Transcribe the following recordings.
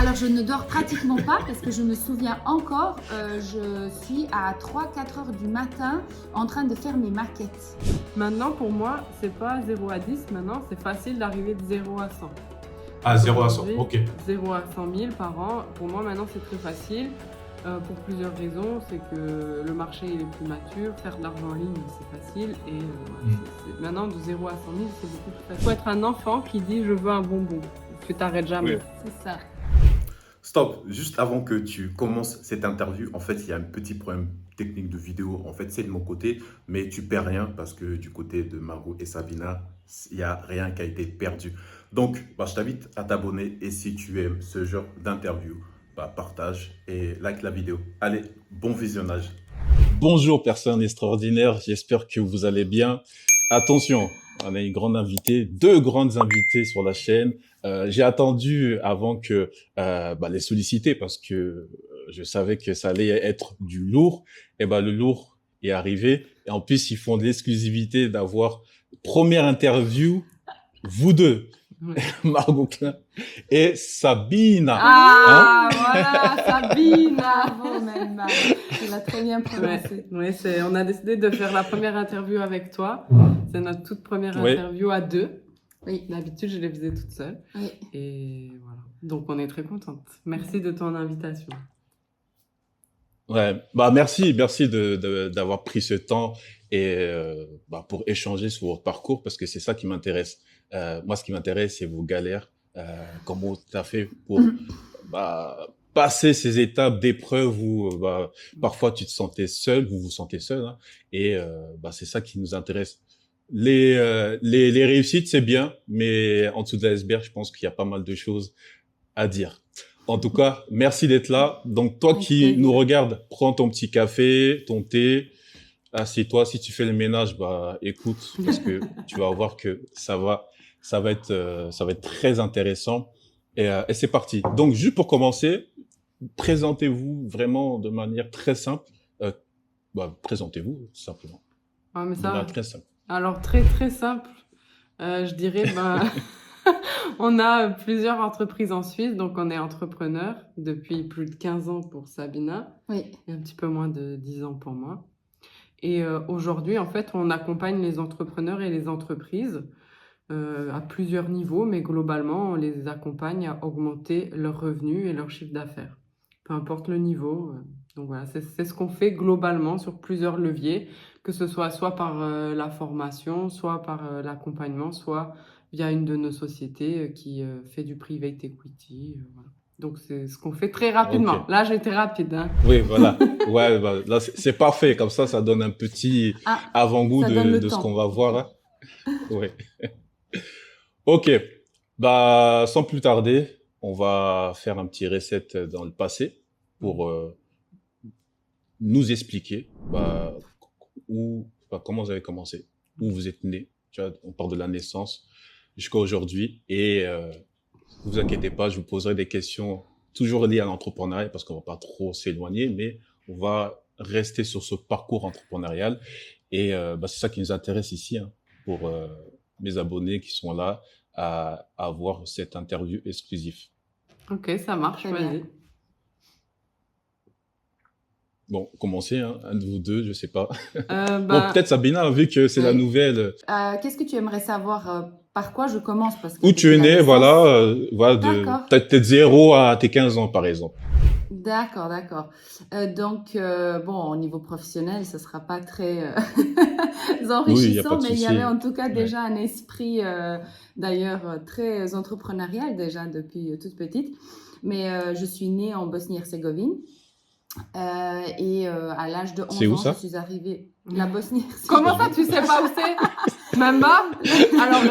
Alors, je ne dors pratiquement pas parce que je me souviens encore, je suis à 3-4 heures du matin en train de faire mes maquettes. Maintenant, pour moi, c'est pas 0 à 10, maintenant, c'est facile d'arriver de 0 à 100. Ah, 0 à 100, Aujourd'hui, ok. 0 à 100 000 par an, pour moi, maintenant, c'est très facile. Pour plusieurs raisons, c'est que le marché il est plus mature, faire de l'argent en ligne c'est facile et maintenant de 0 à 100 000 c'est beaucoup plus facile. Il faut être un enfant qui dit je veux un bonbon, tu t'arrêtes jamais. Oui. C'est ça. Stop, juste avant que tu commences cette interview, en fait, il y a un petit problème technique de vidéo. En fait, c'est de mon côté, mais tu perds rien parce que du côté de Margot et Sabina, il n'y a rien qui a été perdu. Donc, je t'invite à t'abonner et si tu aimes ce genre d'interview, partage et like la vidéo. Allez, bon visionnage. Bonjour personnes extraordinaires, j'espère que vous allez bien. Attention, on a une grande invitée, deux grandes invitées sur la chaîne. J'ai attendu avant que les solliciter parce que je savais que ça allait être du lourd. Et le lourd est arrivé. Et en plus, ils font de l'exclusivité d'avoir première interview, vous deux. Ouais. Margot Klein et Sabina. Voilà, Sabina. Bravo, même. Tu l'as très bien prononcé. On a décidé de faire la première interview avec toi. C'est notre toute première interview à deux. Oui. D'habitude, je les faisais toute seule. Oui. Et voilà. Donc, on est très contente. Merci de ton invitation. Ouais, merci d'avoir pris ce temps et pour échanger sur votre parcours parce que c'est ça qui m'intéresse. Moi, ce qui m'intéresse, c'est vos galères, comment tu as fait pour passer ces étapes d'épreuves où parfois tu te sentais seul, vous vous sentez seul, hein, et c'est ça qui nous intéresse. Les réussites, c'est bien, mais en dessous de l'iceberg, je pense qu'il y a pas mal de choses à dire. En tout cas, merci d'être là. Donc, toi qui nous regardes, prends ton petit café, ton thé, assieds-toi. Si tu fais le ménage, écoute, parce que tu vas voir que ça va être très intéressant. Et c'est parti. Donc, juste pour commencer, présentez-vous vraiment de manière très simple. Présentez-vous, tout simplement. Ah, mais de ça, manière très simple. Alors, très, très simple. Je dirais, on a plusieurs entreprises en Suisse, donc on est entrepreneur depuis plus de 15 ans pour Sabina. Oui. Et un petit peu moins de 10 ans pour moi. Et aujourd'hui, en fait, on accompagne les entrepreneurs et les entreprises à plusieurs niveaux, mais globalement, on les accompagne à augmenter leurs revenus et leur chiffre d'affaires. Peu importe le niveau. Donc voilà, c'est ce qu'on fait globalement sur plusieurs leviers, que ce soit par la formation, soit par l'accompagnement, soit via une de nos sociétés qui fait du private equity. Voilà. Donc c'est ce qu'on fait très rapidement. Okay. Là, j'ai été rapide. Hein. Oui, voilà. Ouais, là c'est parfait. Comme ça donne un petit avant-goût de ce qu'on va voir. Hein. Oui. Ok. Sans plus tarder, on va faire un petit reset dans le passé pour nous expliquer comment vous avez commencé, où vous êtes né. Tu vois, on part de la naissance jusqu'à aujourd'hui. Et ne vous inquiétez pas, je vous poserai des questions toujours liées à l'entrepreneuriat parce qu'on va pas trop s'éloigner, mais on va rester sur ce parcours entrepreneurial. Et c'est ça qui nous intéresse ici, hein, pour mes abonnés qui sont là à avoir cette interview exclusive. Ok, ça marche, vas-y. Bon, commencez, hein, un de vous deux, je sais pas. Bon, peut-être Sabina, vu que c'est la nouvelle. Qu'est-ce que tu aimerais savoir par quoi je commence parce que où tu es né, voilà, peut-être 0 à tes 15 ans, par exemple. D'accord. Donc, au niveau professionnel, ce sera pas très enrichissant, mais il y avait en tout cas déjà un esprit, d'ailleurs, très entrepreneurial déjà depuis toute petite. Mais je suis née en Bosnie-Herzégovine. Et à l'âge de 11 ans, je suis arrivée la Bosnie-Herzégovine. Comment ça, tu sais pas où c'est? Même pas. Alors,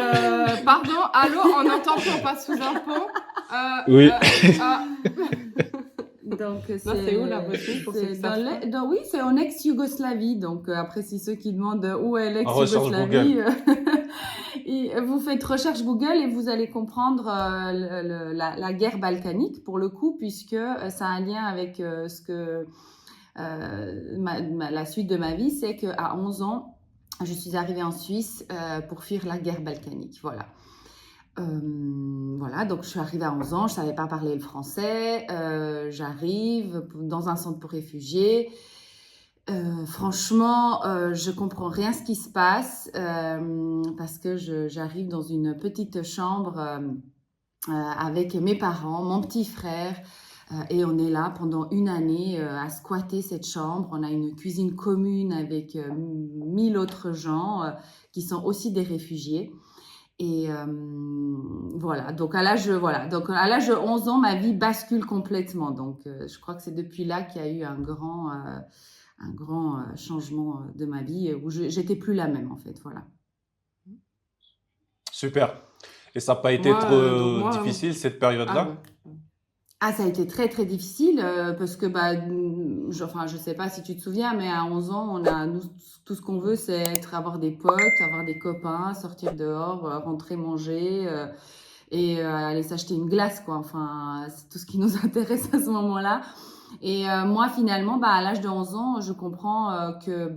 pardon, allô, on entend qu'on passe sous un pont. Oui. Donc, c'est où la Bosnie oui, c'est en ex-Yougoslavie. Donc, après, si ceux qui demandent où est l'ex-Yougoslavie, vous faites recherche Google et vous allez comprendre la guerre balkanique, pour le coup, puisque ça a un lien avec ce que la suite de ma vie, c'est qu'à 11 ans, je suis arrivée en Suisse pour fuir la guerre balkanique. Voilà. Voilà, donc je suis arrivée à 11 ans, je savais pas parler le français. J'arrive dans un centre pour réfugiés. Franchement, je comprends rien ce qui se passe parce que j'arrive dans une petite chambre avec mes parents, mon petit frère, et on est là pendant une année à squatter cette chambre. On a une cuisine commune avec 1000 autres gens qui sont aussi des réfugiés. Et voilà, donc à l'âge de 11 ans, ma vie bascule complètement. Donc je crois que c'est depuis là qu'il y a eu un grand changement de ma vie où j'étais plus la même en fait, voilà. Super. Et ça n'a pas été Moi, trop difficile cette ah période-là? ouais. Ah, ça a été très très difficile parce que enfin je sais pas si tu te souviens, mais à 11 ans, nous tout ce qu'on veut c'est avoir des potes, avoir des copains, sortir dehors, rentrer manger et aller s'acheter une glace quoi. Enfin, c'est tout ce qui nous intéresse à ce moment-là. Et moi finalement, à l'âge de 11 ans, je comprends que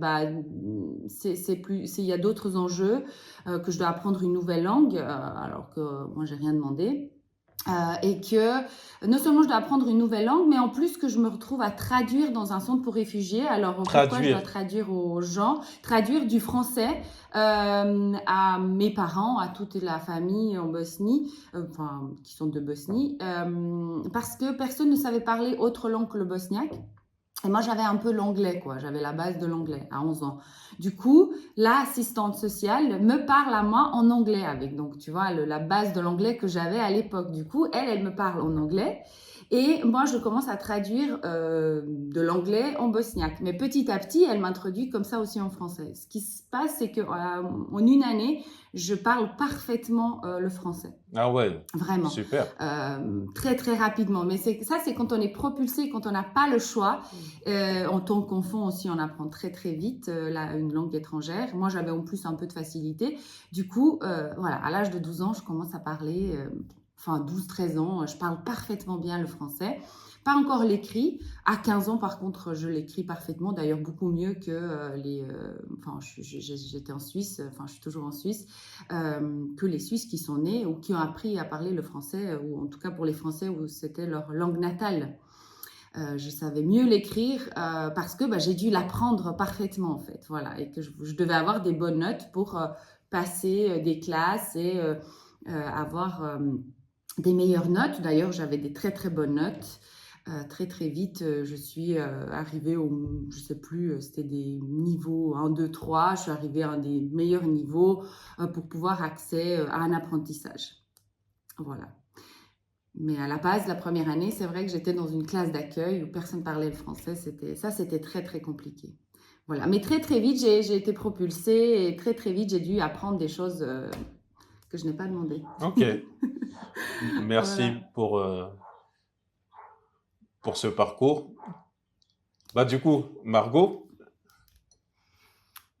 il y a d'autres enjeux, que je dois apprendre une nouvelle langue alors que moi j'ai rien demandé. Et que non seulement je dois apprendre une nouvelle langue, mais en plus que je me retrouve à traduire dans un centre pour réfugiés. Alors pourquoi je dois Traduire. traduire aux gens? Traduire du français à mes parents, à toute la famille en Bosnie, enfin qui sont de Bosnie, parce que personne ne savait parler autre langue que le bosniaque. Et moi, j'avais un peu l'anglais, quoi. J'avais la base de l'anglais à 11 ans. Du coup, l'assistante sociale me parle à moi en anglais avec, donc, tu vois, la base de l'anglais que j'avais à l'époque. Du coup, elle me parle en anglais. Et moi, je commence à traduire de l'anglais en bosniaque. Mais petit à petit, elle m'introduit comme ça aussi en français. Ce qui se passe, c'est que en une année, je parle parfaitement le français. Ah ouais, Vraiment. super. Très très rapidement. Mais c'est quand on est propulsé, quand on n'a pas le choix. En tant qu'enfant aussi, on apprend très très vite une langue étrangère. Moi, j'avais en plus un peu de facilité. Du coup, voilà, à l'âge de 12 ans, je commence à parler, enfin 12-13 ans, je parle parfaitement bien le français. Pas encore l'écrit. À 15 ans, par contre, je l'écris parfaitement. D'ailleurs, beaucoup mieux que enfin, j'étais en Suisse, enfin, je suis toujours en Suisse, que les Suisses qui sont nés ou qui ont appris à parler le français, ou en tout cas pour les Français où c'était leur langue natale. Je savais mieux l'écrire parce que j'ai dû l'apprendre parfaitement, en fait. Voilà, et que je devais avoir des bonnes notes pour passer des classes et avoir des meilleures notes. D'ailleurs, j'avais des très très bonnes notes. Très très vite, je suis arrivée je sais plus, c'était des niveaux 1, 2, 3. Je suis arrivée à un des meilleurs niveaux pour pouvoir accès à un apprentissage. Voilà. Mais à la base, la première année, c'est vrai que j'étais dans une classe d'accueil où personne parlait le français. C'était très très compliqué. Voilà. Mais très très vite, j'ai été propulsée et très très vite, j'ai dû apprendre des choses que je n'ai pas demandé. Ok. Merci Voilà. pour ce parcours. Du coup, Margot,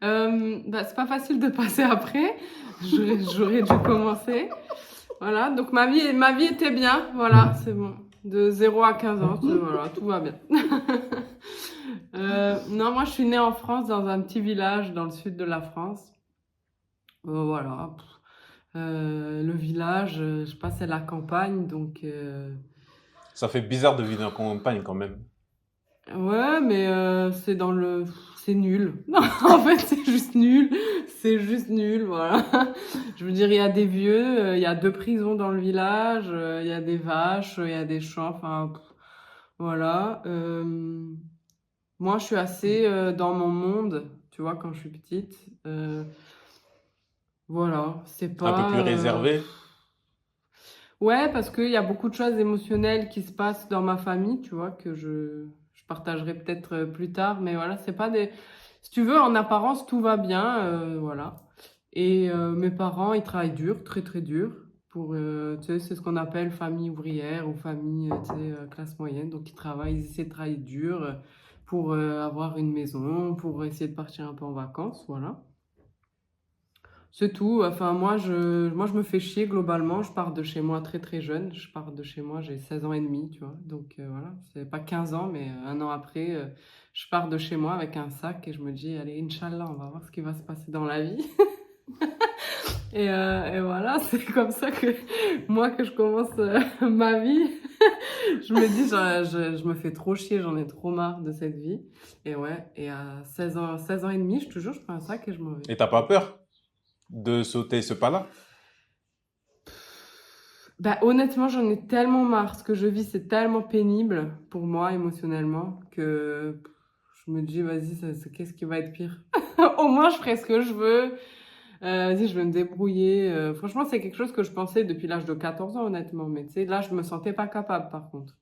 C'est pas facile de passer après. J'aurais dû commencer. Voilà, donc ma vie était bien. Voilà, c'est bon. De 0 à 15 ans, voilà, tout va bien. Non, moi je suis née en France, dans un petit village dans le sud de la France. Voilà. Le village, je sais pas, c'est la campagne, donc ça fait bizarre de vivre en campagne quand même. ouais, mais c'est nul. Non, en fait, c'est juste nul. C'est juste nul, voilà. Je veux dire, il y a des vieux, il y a 2 prisons dans le village, il y a des vaches, il y a des champs, enfin, voilà. Moi, je suis assez dans mon monde, tu vois, quand je suis petite. Voilà, c'est Un peu plus pas... réservé. Ouais, parce qu'il y a beaucoup de choses émotionnelles qui se passent dans ma famille, tu vois, que je partagerai peut-être plus tard. Mais voilà, c'est pas des... Si tu veux, en apparence, tout va bien, voilà. Et mes parents, ils travaillent dur, très très dur. Tu sais, c'est ce qu'on appelle famille ouvrière ou famille, tu sais, classe moyenne. Donc ils essaient de travailler dur pour avoir une maison, pour essayer de partir un peu en vacances, voilà. C'est tout. Enfin, moi, je me fais chier globalement. Je pars de chez moi très très jeune. Je pars de chez moi, j'ai 16 ans et demi, tu vois. Donc voilà, c'est pas 15 ans, mais un an après, je pars de chez moi avec un sac et je me dis, allez, Inch'Allah, on va voir ce qui va se passer dans la vie. Et voilà, c'est comme ça que moi, que je commence ma vie. Je me dis, je me fais trop chier, j'en ai trop marre de cette vie. Et ouais, et à 16 ans et demi, je te jure, je prends un sac et je m'en vais. Et t'as pas peur de sauter ce pas-là? Bah, honnêtement, j'en ai tellement marre. Ce que je vis, c'est tellement pénible pour moi émotionnellement que je me dis, vas-y, qu'est-ce qui va être pire? Au moins, je ferai ce que je veux. Vas-y, je vais me débrouiller. Franchement, c'est quelque chose que je pensais depuis l'âge de 14 ans, honnêtement. Mais tu sais, là, je me sentais pas capable, par contre.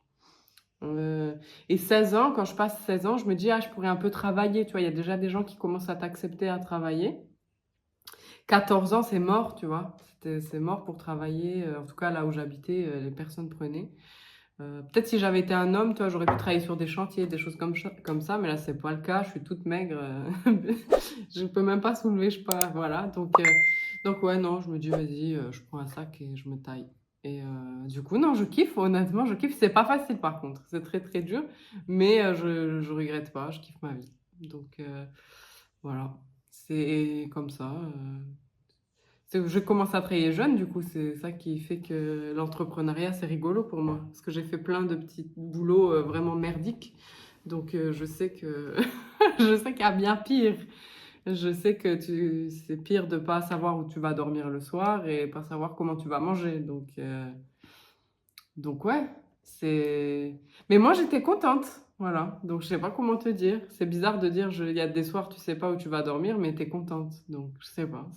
Et 16 ans, quand je passe 16 ans, je me dis, ah, je pourrais un peu travailler. Tu vois, il y a déjà des gens qui commencent à t'accepter à travailler. 14 ans, c'est mort, tu vois. C'est mort pour travailler. En tout cas, là où j'habitais, les personnes prenaient. Peut-être si j'avais été un homme, toi, j'aurais pu travailler sur des chantiers, des choses comme ça, mais là, c'est pas le cas. Je suis toute maigre. Je peux même pas soulever, je sais pas. Voilà. Donc ouais, non, je me dis, vas-y, je prends un sac et je me taille. Et du coup, non, je kiffe, honnêtement, je kiffe. C'est pas facile, par contre. C'est très, très dur. Mais je regrette pas. Je kiffe ma vie. Donc voilà. C'est comme ça. Je commence à travailler jeune, du coup, c'est ça qui fait que l'entrepreneuriat, c'est rigolo pour moi. Parce que j'ai fait plein de petits boulots vraiment merdiques. Donc, je sais que je sais qu'il y a bien pire. Je sais que c'est pire de pas savoir où tu vas dormir le soir et pas savoir comment tu vas manger. Donc ouais, c'est... Mais moi, j'étais contente. Voilà. Donc, je sais pas comment te dire. C'est bizarre de dire, il y a des soirs, tu sais pas où tu vas dormir, mais t'es contente. Donc, je sais pas.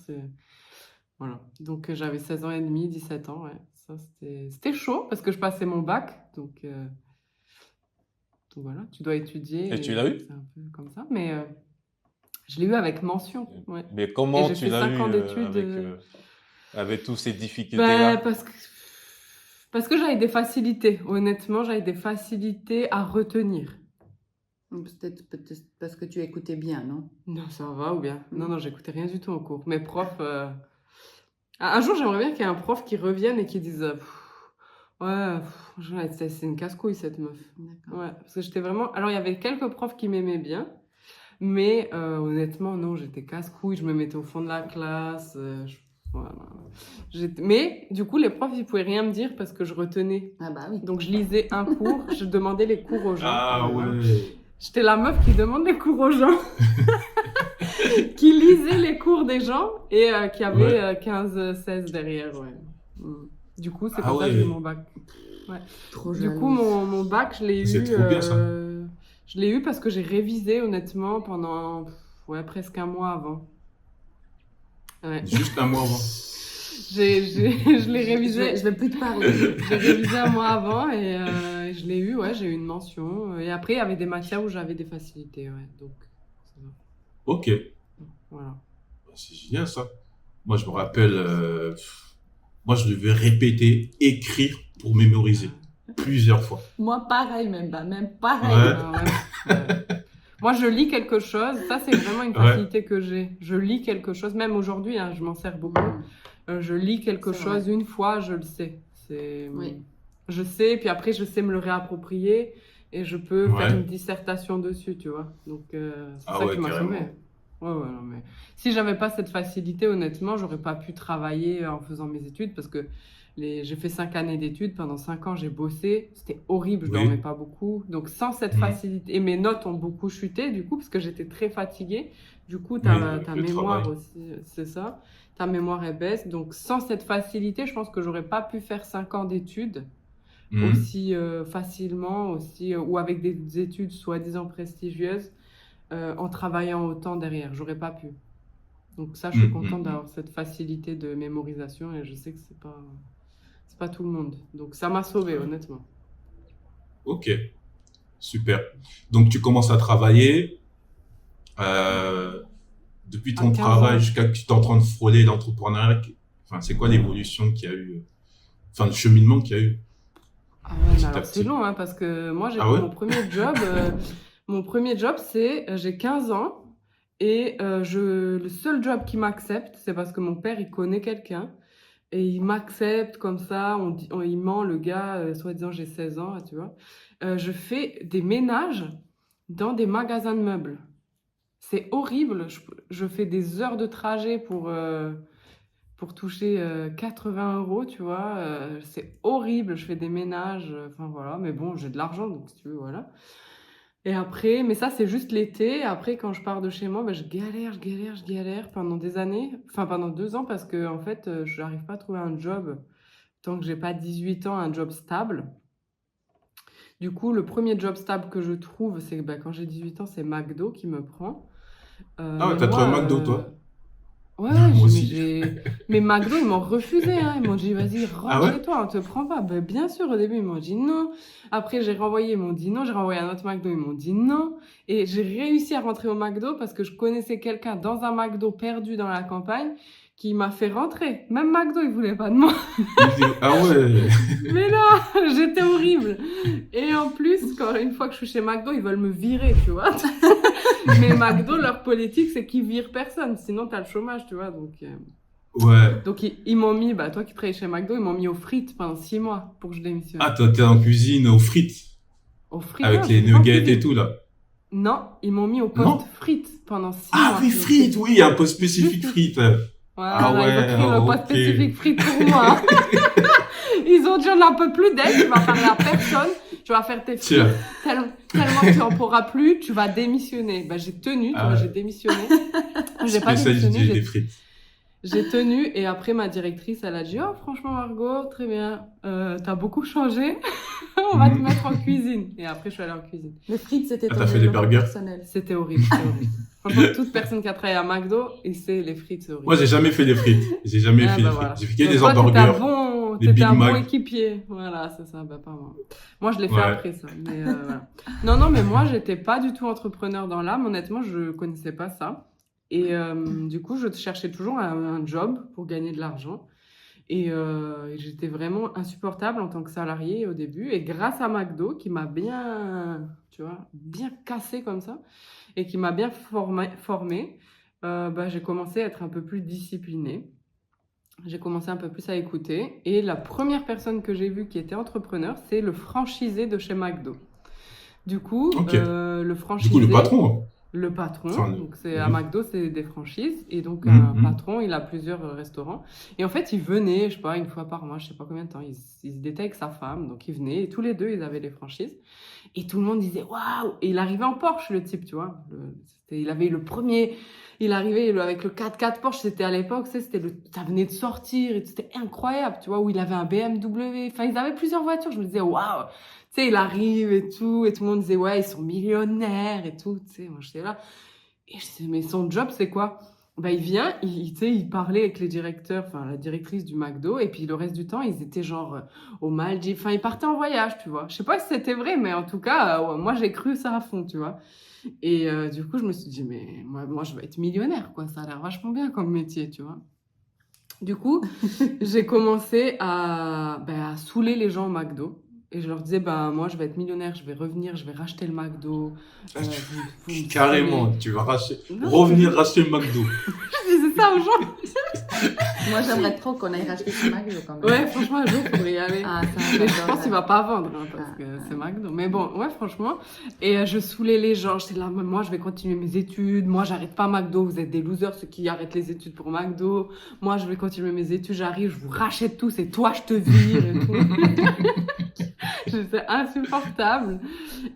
Voilà. Donc, j'avais 16 ans et demi, 17 ans, ouais. Ça, c'était chaud parce que je passais mon bac. Donc voilà, tu dois étudier. Et tu l'as eu? C'est un peu comme ça. Mais je l'ai eu avec mention. Ouais. Mais Et comment j'ai tu fait l'as 5 ans eu d'études. avec toutes ces Bah, difficultés-là? parce que j'avais des facilités. Honnêtement, j'avais des facilités à retenir. Peut-être parce que tu écoutais bien, non? Non, ça va ou bien? Non, j'écoutais rien du tout en cours. Mes profs... Un jour, j'aimerais bien qu'il y ait un prof qui revienne et qui dise ouais, c'est une casse-couille cette meuf. D'accord. Ouais, parce que j'étais vraiment. Alors, il y avait quelques profs qui m'aimaient bien, mais honnêtement, non, j'étais casse-couille. Je me mettais au fond de la classe. Voilà. Mais du coup, les profs, ils pouvaient rien me dire parce que je retenais. Ah bah oui. Donc, je lisais un cours, je demandais les cours aux gens. Ah ouais. J'étais la meuf qui demande les cours aux gens. Qui lisait les cours des gens et qui avait 15-16 derrière, ouais. Du coup, c'est comme ça que j'ai eu mon bac. Ouais. Trop Du coup, mon bac, je l'ai eu. C'est trop bien, ça. Je l'ai eu parce que j'ai révisé, honnêtement, pendant presque un mois avant. Ouais. Juste un mois avant. Je l'ai révisé. Je vais plus te parler. J'ai révisé un mois avant et je l'ai eu, ouais, j'ai eu une mention. Et après, il y avait des matières où j'avais des facilités, ouais. Donc, ça va. Ok. Voilà. C'est génial ça. Moi, je me rappelle, moi, je devais répéter, écrire pour mémoriser plusieurs fois. Moi, pareil, même pareil. Ouais. Ah ouais. Moi, je lis quelque chose. Ça, c'est vraiment une facilité que j'ai. Je lis quelque chose. Même aujourd'hui, hein, je m'en sers beaucoup. Je lis quelque C'est chose vrai. une fois, je le sais. Oui. Je sais, puis après, je sais me le réapproprier et je peux Ouais. faire une dissertation dessus, tu vois. Donc, c'est Ah ça ouais, qui m'a carrément. sauvé. Ouais, non, mais si j'avais pas cette facilité, honnêtement, j'aurais pas pu travailler en faisant mes études parce que j'ai fait 5 années d'études. Pendant 5 ans, j'ai bossé. C'était horrible, je Oui. dormais pas beaucoup. Donc, sans cette facilité, et mes notes ont beaucoup chuté, du coup, parce que j'étais très fatiguée. Du coup, ta avec le mémoire travail. aussi, c'est ça. Ta mémoire est baisse. Donc, sans cette facilité, je pense que j'aurais pas pu faire 5 ans d'études aussi facilement, ou avec des études soi-disant prestigieuses, en travaillant autant derrière. J'aurais pas pu. Donc ça, je suis contente d'avoir cette facilité de mémorisation et je sais que c'est pas tout le monde. Donc ça m'a sauvée, honnêtement. Ok, super. Donc, tu commences à travailler. Depuis ton 15 travail ans. jusqu'à que tu es en train de frôler l'entrepreneuriat, enfin, c'est quoi l'évolution qu'il y a eu, enfin, le cheminement qu'il y a eu Ah ouais, mais petit à alors c'est petit? long, hein, parce que moi, j'ai Ah ouais? mon premier job. Mon premier job, c'est j'ai 15 ans et le seul job qui m'accepte, c'est parce que mon père, il connaît quelqu'un et il m'accepte comme ça. Il ment, le gars, soi-disant j'ai 16 ans, tu vois. Je fais des ménages dans des magasins de meubles. C'est horrible. Je fais des heures de trajet pour pour toucher 80 €, tu vois. C'est horrible, je fais des ménages, enfin voilà. Mais bon, j'ai de l'argent, donc si tu veux, voilà. Et après, mais ça, c'est juste l'été. Après, quand je pars de chez moi, je galère pendant des années, enfin pendant 2 ans, parce que en fait, je n'arrive pas à trouver un job tant que j'ai pas 18 ans, un job stable. Du coup, le premier job stable que je trouve, c'est quand j'ai 18 ans, c'est McDo qui me prend. Ah ouais, Mais t'as trouvé moi, un McDo, toi? ouais, Moi aussi. mais McDo, ils m'ont refusé, hein. Ils m'ont dit, vas-y, Ah rentre ouais? chez toi, on te prend pas. Ben, bien sûr, au début, ils m'ont dit non. Après, j'ai renvoyé, ils m'ont dit non. J'ai renvoyé un autre McDo, ils m'ont dit non. Et j'ai réussi à rentrer au McDo parce que je connaissais quelqu'un dans un McDo perdu dans la campagne qui m'a fait rentrer. Même McDo, ils voulaient pas de moi. Ah ouais. Mais non, j'étais horrible. Et en plus, une fois que je suis chez McDo, ils veulent me virer, tu vois. Mais McDo, leur politique, c'est qu'ils virent personne. Sinon, t'as le chômage, tu vois. Ouais. Donc ils m'ont mis, toi qui travailles chez McDo, ils m'ont mis aux frites pendant 6 mois pour que je démissionne. Ah, toi, t'es en cuisine aux frites. Aux frites, Avec non, les j'étais pas en nuggets et cuisine. tout, là. Non, ils m'ont mis au Non? poste frites pendant 6 Ah mois. oui, Le frites, oui, un poste spécifique Juste- frites. Voilà, Ah ils ont ouais, créé le poste ok. spécifique frites pour moi. Ils ont dit, on n'en peut plus d'elle, tu vas parler à personne, tu vas faire tes frites. Tiens. Tellement que tu n'en pourras plus, tu vas démissionner. J'ai tenu, tu Ah vois, ouais. j'ai démissionné. J'ai pas Spécialité démissionné, des frites. j'ai tenu et après ma directrice, elle a dit, oh franchement Margot, très bien, t'as beaucoup changé, on va te Mhm. mettre en cuisine. Et après je suis allée en cuisine. Les frites, c'était Ah, ton t'as fait des développement burgers? personnel. C'était horrible, c'était horrible. Franchement, toute personne qui a travaillé à McDo, et c'est les frites, c'est horrible. Moi, j'ai jamais fait les frites. J'ai jamais Ah, fait les frites. voilà. J'ai fait que Donc des toi, hamburgers. des t'étais Big un bon Mac. équipier. Voilà, c'est ça, pas moi. Moi, je l'ai fait Ouais. après ça. Mais, voilà. Non, mais moi, j'étais pas du tout entrepreneur dans l'âme. Honnêtement, je connaissais pas ça. Et du coup, je cherchais toujours un job pour gagner de l'argent. Et j'étais vraiment insupportable en tant que salariée au début. Et grâce à McDo, qui m'a bien, tu vois, bien cassé comme ça, et qui m'a bien formée, j'ai commencé à être un peu plus disciplinée. J'ai commencé un peu plus à écouter. Et la première personne que j'ai vue qui était entrepreneur, c'est le franchisé de chez McDo. Du coup, Ok. le franchisé... Du coup, le patron. Le patron, Enfin, donc c'est à oui. McDo, c'est des franchises, et donc Mhm. un patron, il a plusieurs restaurants. Et en fait, il venait, je sais pas, une fois par mois, je sais pas combien de temps, il se détaillait avec sa femme, donc il venait, et tous les deux, ils avaient les franchises. Et tout le monde disait waouh! Et il arrivait en Porsche, le type, tu vois. Il avait le premier, il arrivait avec le 4x4 Porsche, c'était à l'époque, ça venait de sortir, et c'était incroyable, tu vois, où il avait un BMW, enfin, ils avaient plusieurs voitures, je me disais waouh! Tu sais, il arrive et tout le monde disait, ouais, ils sont millionnaires et tout, tu sais, moi j'étais là. Et je disais, mais son job, c'est quoi? Il vient, tu sais, il parlait avec les directeurs, enfin, la directrice du McDo, et puis le reste du temps, ils étaient genre aux Maldives, enfin, ils partaient en voyage, tu vois. Je sais pas si c'était vrai, mais en tout cas, moi, j'ai cru ça à fond, tu vois. Et du coup, je me suis dit, mais moi, je vais être millionnaire, quoi, ça a l'air vachement bien comme métier, tu vois. Du coup, j'ai commencé à saouler les gens au McDo. Et je leur disais, moi, je vais être millionnaire, je vais revenir, je vais racheter le McDo. Vous me Carrément, saoulez. tu vas Non, revenir racheter le McDo. Je disais ça aux gens. Moi, j'aimerais trop qu'on aille racheter ce McDo quand même. Ouais, franchement, un jour, il faudrait y aller. Ah, ça, Mais je j'adore. pense qu'il va pas vendre, hein, parce Ah, que ah. c'est McDo. Mais bon, ouais, franchement. Et je saoulais les gens. J'étais là, moi, je vais continuer mes études. Moi, j'arrête pas McDo. Vous êtes des losers, ceux qui arrêtent les études pour McDo. Moi, je vais continuer mes études. J'arrive, je vous rachète tout. C'est toi, je te vire et tout. J'étais insupportable.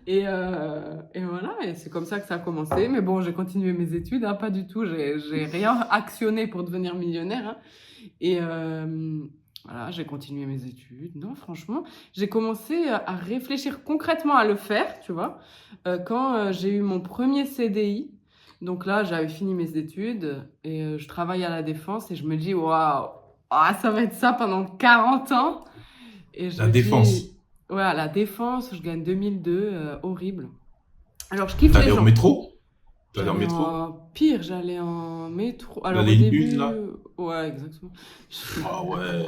Et voilà. Et c'est comme ça que ça a commencé. Mais bon, j'ai continué mes études, hein, pas du tout. J'ai rien actionné pour devenir millionnaire, hein. Et voilà, j'ai continué mes études. Non, franchement, j'ai commencé à réfléchir concrètement à le faire, tu vois, quand j'ai eu mon premier CDI. Donc là, j'avais fini mes études et je travaille à la Défense et je me dis, waouh, ça va être ça pendant 40 ans. Et je La me Défense. dis, ouais, à la Défense, je gagne 2002, horrible. Alors, je kiffe les T'allais gens. au métro? T'allais en J'allais métro? Pire, j'allais en métro. Alors La au ligne début, 1, là? ouais, exactement. Ah ouais.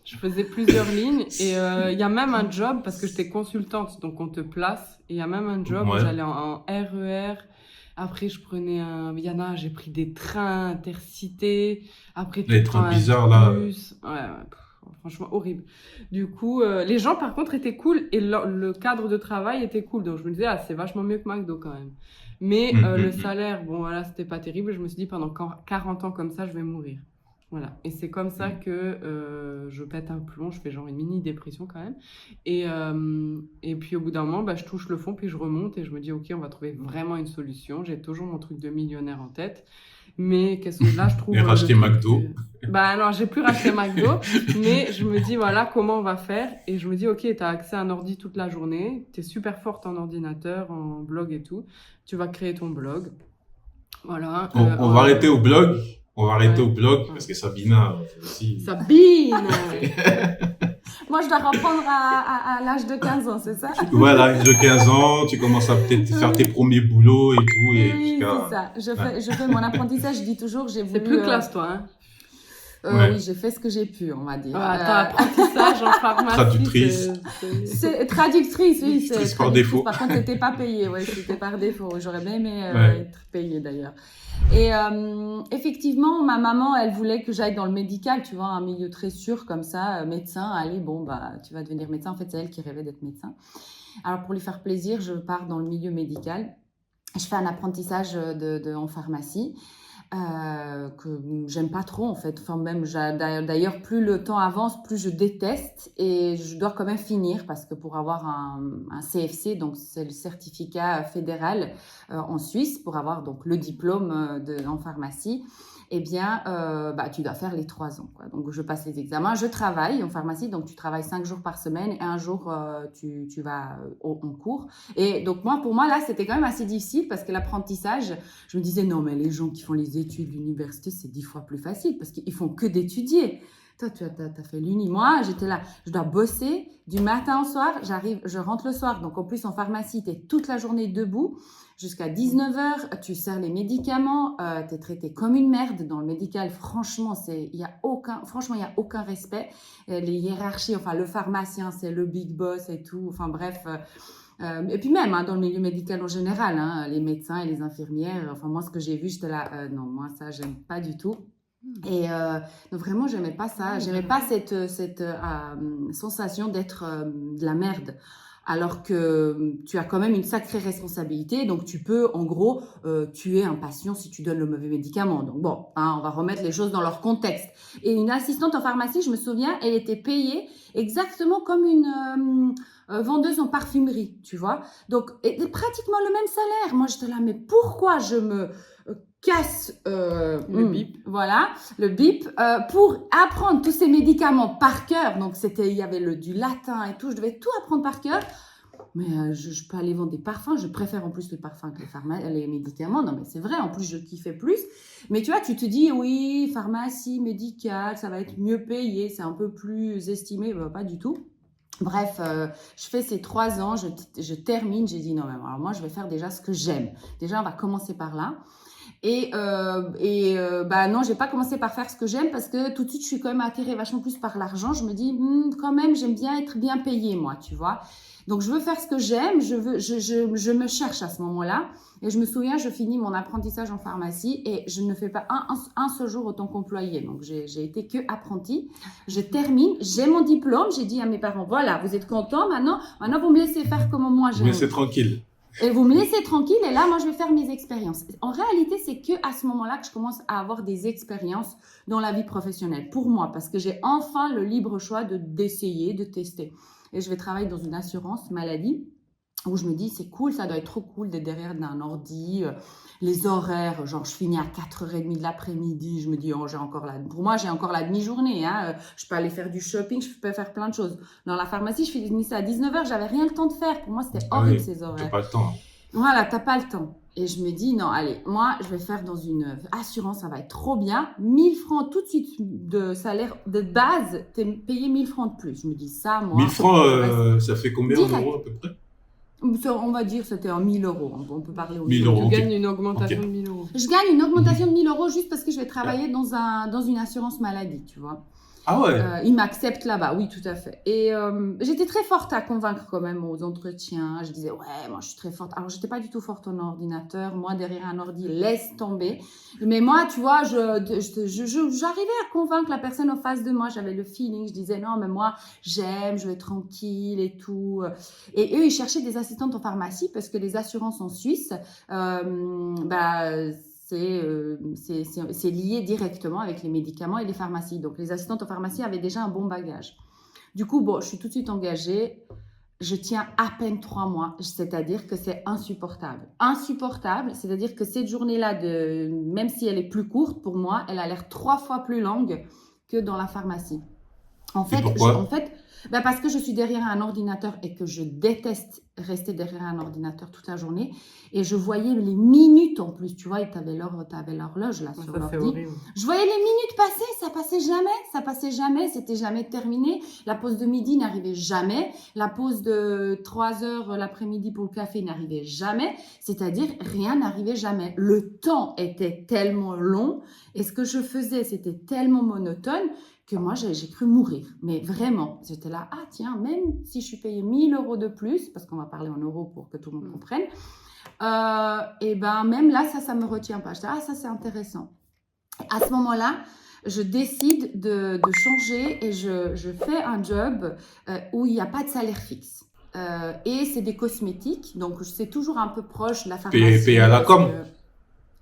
Je faisais plusieurs lignes et il y a même un job parce que j'étais consultante, donc on te place. Et il y a même un job où Ouais. j'allais en RER. Après, je prenais j'ai pris des trains intercités. Après, tu Les prends trains un bizarres, là. bus. Ouais, franchement, horrible. Du coup, les gens, par contre, étaient cool et le cadre de travail était cool. Donc, je me disais, c'est vachement mieux que McDo quand même. Mais le salaire, bon, voilà, c'était pas terrible. Je me suis dit, pendant 40 ans comme ça, je vais mourir. Voilà. Et c'est comme ça que je pète un plomb, je fais genre une mini dépression quand même. Et puis au bout d'un moment, je touche le fond, puis je remonte et je me dis, ok, on va trouver vraiment une solution. J'ai toujours mon truc de millionnaire en tête. Mais qu'est-ce que là, je trouve. Et racheter McDo. Non, j'ai plus racheté McDo, mais je me dis, voilà, comment on va faire? Et je me dis, ok, tu as accès à un ordi toute la journée, tu es super forte en ordinateur, en blog et tout. Tu vas créer ton blog. Voilà. On va arrêter au blog. On va arrêter Ouais. au blog Ouais. parce que Sabina aussi. Sabine! Moi, je dois reprendre à l'âge de 15 ans, c'est ça? Voilà, de 15 ans, tu commences à peut-être faire tes premiers boulots et tout. Et Oui, jusqu'à- c'est ça. Je fais mon apprentissage, je dis toujours que j'ai voulu... C'est plus classe, toi, hein? Ouais. Oui, j'ai fait ce que j'ai pu, on va dire. Attends, apprentissage en pharmacie. Traductrice. C'est traductrice, oui. C'est Traductrice par traductrice. défaut. Par contre, c'était pas payé, ouais, c'était par défaut. J'aurais bien aimé Ouais. être payée d'ailleurs. Et effectivement, ma maman, elle voulait que j'aille dans le médical, tu vois, un milieu très sûr comme ça, médecin. Allez, bon, tu vas devenir médecin. En fait, c'est elle qui rêvait d'être médecin. Alors, pour lui faire plaisir, je pars dans le milieu médical. Je fais un apprentissage en pharmacie. Que j'aime pas trop en fait. Enfin, même d'ailleurs, plus le temps avance, plus je déteste et je dois quand même finir parce que pour avoir un CFC, donc c'est le certificat fédéral en Suisse, pour avoir donc le diplôme en pharmacie, eh bien, tu dois faire les 3 ans, quoi. Donc, je passe les examens. Je travaille en pharmacie, donc tu travailles 5 jours par semaine et un jour, tu vas en cours. Et donc, pour moi, là, c'était quand même assez difficile parce que l'apprentissage, je me disais, non, mais les gens qui font les études, l'université, c'est 10 fois plus facile parce qu'ils font que d'étudier. Toi, tu as fait l'uni. Moi, j'étais là, je dois bosser du matin au soir. Je rentre le soir. Donc, en plus, en pharmacie, tu es toute la journée debout jusqu'à 19h. Tu sers les médicaments. Tu es traité comme une merde dans le médical. Franchement, il n'y a aucun respect. Les hiérarchies, enfin, le pharmacien, c'est le big boss et tout. Enfin, bref. Et puis même dans le milieu médical en général, les médecins et les infirmières. Enfin, moi, ce que j'ai vu, j'étais là, non, moi, ça, j'aime pas du tout. Et donc vraiment, j'aimais pas ça. J'aimais pas cette sensation d'être de la merde. Alors que tu as quand même une sacrée responsabilité, donc tu peux en gros tuer un patient si tu donnes le mauvais médicament. Donc bon, on va remettre les choses dans leur contexte. Et une assistante en pharmacie, je me souviens, elle était payée exactement comme une vendeuse en parfumerie, tu vois. Donc pratiquement le même salaire. Moi, j'étais là, mais pourquoi je me casse Le bip. Voilà, le bip, pour apprendre tous ces médicaments par cœur. Donc, il y avait du latin et tout, je devais tout apprendre par cœur. Mais je peux aller vendre des parfums, je préfère en plus les parfums que les médicaments. Non, mais c'est vrai, en plus, je kiffais plus. Mais tu vois, tu te dis, oui, pharmacie, médicale, ça va être mieux payé, c'est un peu plus estimé. Pas du tout. Bref, je fais ces 3 ans, je termine, j'ai dit non, mais alors moi, je vais faire déjà ce que j'aime. Déjà, on va commencer par là. Non, j'ai pas commencé par faire ce que j'aime parce que tout de suite, je suis quand même attirée vachement plus par l'argent. Je me dis, quand même, j'aime bien être bien payée, moi, tu vois. Donc, je veux faire ce que j'aime. Je me cherche à ce moment-là. Et je me souviens, je finis mon apprentissage en pharmacie et je ne fais pas un seul jour autant qu'employée. Donc, j'ai été que apprentie. Je termine, j'ai mon diplôme. J'ai dit à mes parents, voilà, vous êtes contents maintenant. Maintenant, vous me laissez faire comme moi j'aime. Mais c'est tranquille. Et vous me laissez tranquille et là, moi, je vais faire mes expériences. En réalité, c'est que à ce moment-là que je commence à avoir des expériences dans la vie professionnelle. Pour moi, parce que j'ai enfin le libre choix d'essayer, de tester. Et je vais travailler dans une assurance maladie où je me dis, c'est cool, ça doit être trop cool d'être derrière un ordi. Les horaires, genre je finis à 4h30 de l'après-midi, je me dis, pour moi, j'ai encore la demi-journée. Je peux aller faire du shopping, je peux faire plein de choses. Dans la pharmacie, je finissais à 19h, j'avais rien le temps de faire. Pour moi, c'était horrible ces horaires. T'as pas le temps. Voilà, t'as pas le temps. Et je me dis, non, allez, moi, je vais faire dans une assurance, ça va être trop bien. 1000 francs tout de suite de salaire de base, t'es payé 1000 francs de plus. Je me dis, ça, moi. 1000 francs, ça fait combien Direct. d'euros à peu près? On va dire c'était en 1000 euros. On peut parler au 1000 million. euros. Tu Ok. gagnes une augmentation Ok. de 1000 euros. Je gagne une augmentation de 1000 euros juste parce que je vais travailler dans une assurance maladie, tu vois. Ah ouais. Ils m'acceptent là-bas, oui, tout à fait. Et j'étais très forte à convaincre quand même aux entretiens. Je disais, ouais, moi, je suis très forte. Alors, j'étais pas du tout forte en ordinateur. Moi, derrière un ordi, laisse tomber. Mais moi, tu vois, j'arrivais à convaincre la personne en face de moi. J'avais le feeling. Je disais, non, mais moi, j'aime, je vais être tranquille et tout. Et eux, ils cherchaient des assistantes en pharmacie parce que les assurances en Suisse, c'est lié directement avec les médicaments et les pharmacies. Donc, les assistantes aux pharmacies avaient déjà un bon bagage. Du coup, bon, je suis tout de suite engagée. Je tiens à peine 3 mois, c'est-à-dire que c'est insupportable. Insupportable, c'est-à-dire que cette journée-là, même si elle est plus courte pour moi, elle a l'air 3 fois plus longue que dans la pharmacie. En fait, parce que je suis derrière un ordinateur et que je déteste rester derrière un ordinateur toute la journée. Et je voyais les minutes en plus, tu vois, tu avais l'horloge là sur l'ordi. Je voyais les minutes passer, ça passait jamais, c'était jamais terminé. La pause de midi n'arrivait jamais. La pause de 3 heures l'après-midi pour le café n'arrivait jamais. C'est-à-dire, rien n'arrivait jamais. Le temps était tellement long et ce que je faisais, c'était tellement monotone que moi, j'ai cru mourir. Mais vraiment, j'étais là, ah tiens, même si je suis payée 1 000 € de plus, parce qu'on va parler en euros pour que tout le monde comprenne, et ben même là, ça me retient pas. Je dis, ah ça c'est intéressant. À ce moment-là, je décide de changer et je fais un job où il n'y a pas de salaire fixe. Et c'est des cosmétiques, donc c'est toujours un peu proche de la pharmacie. Payé à la com.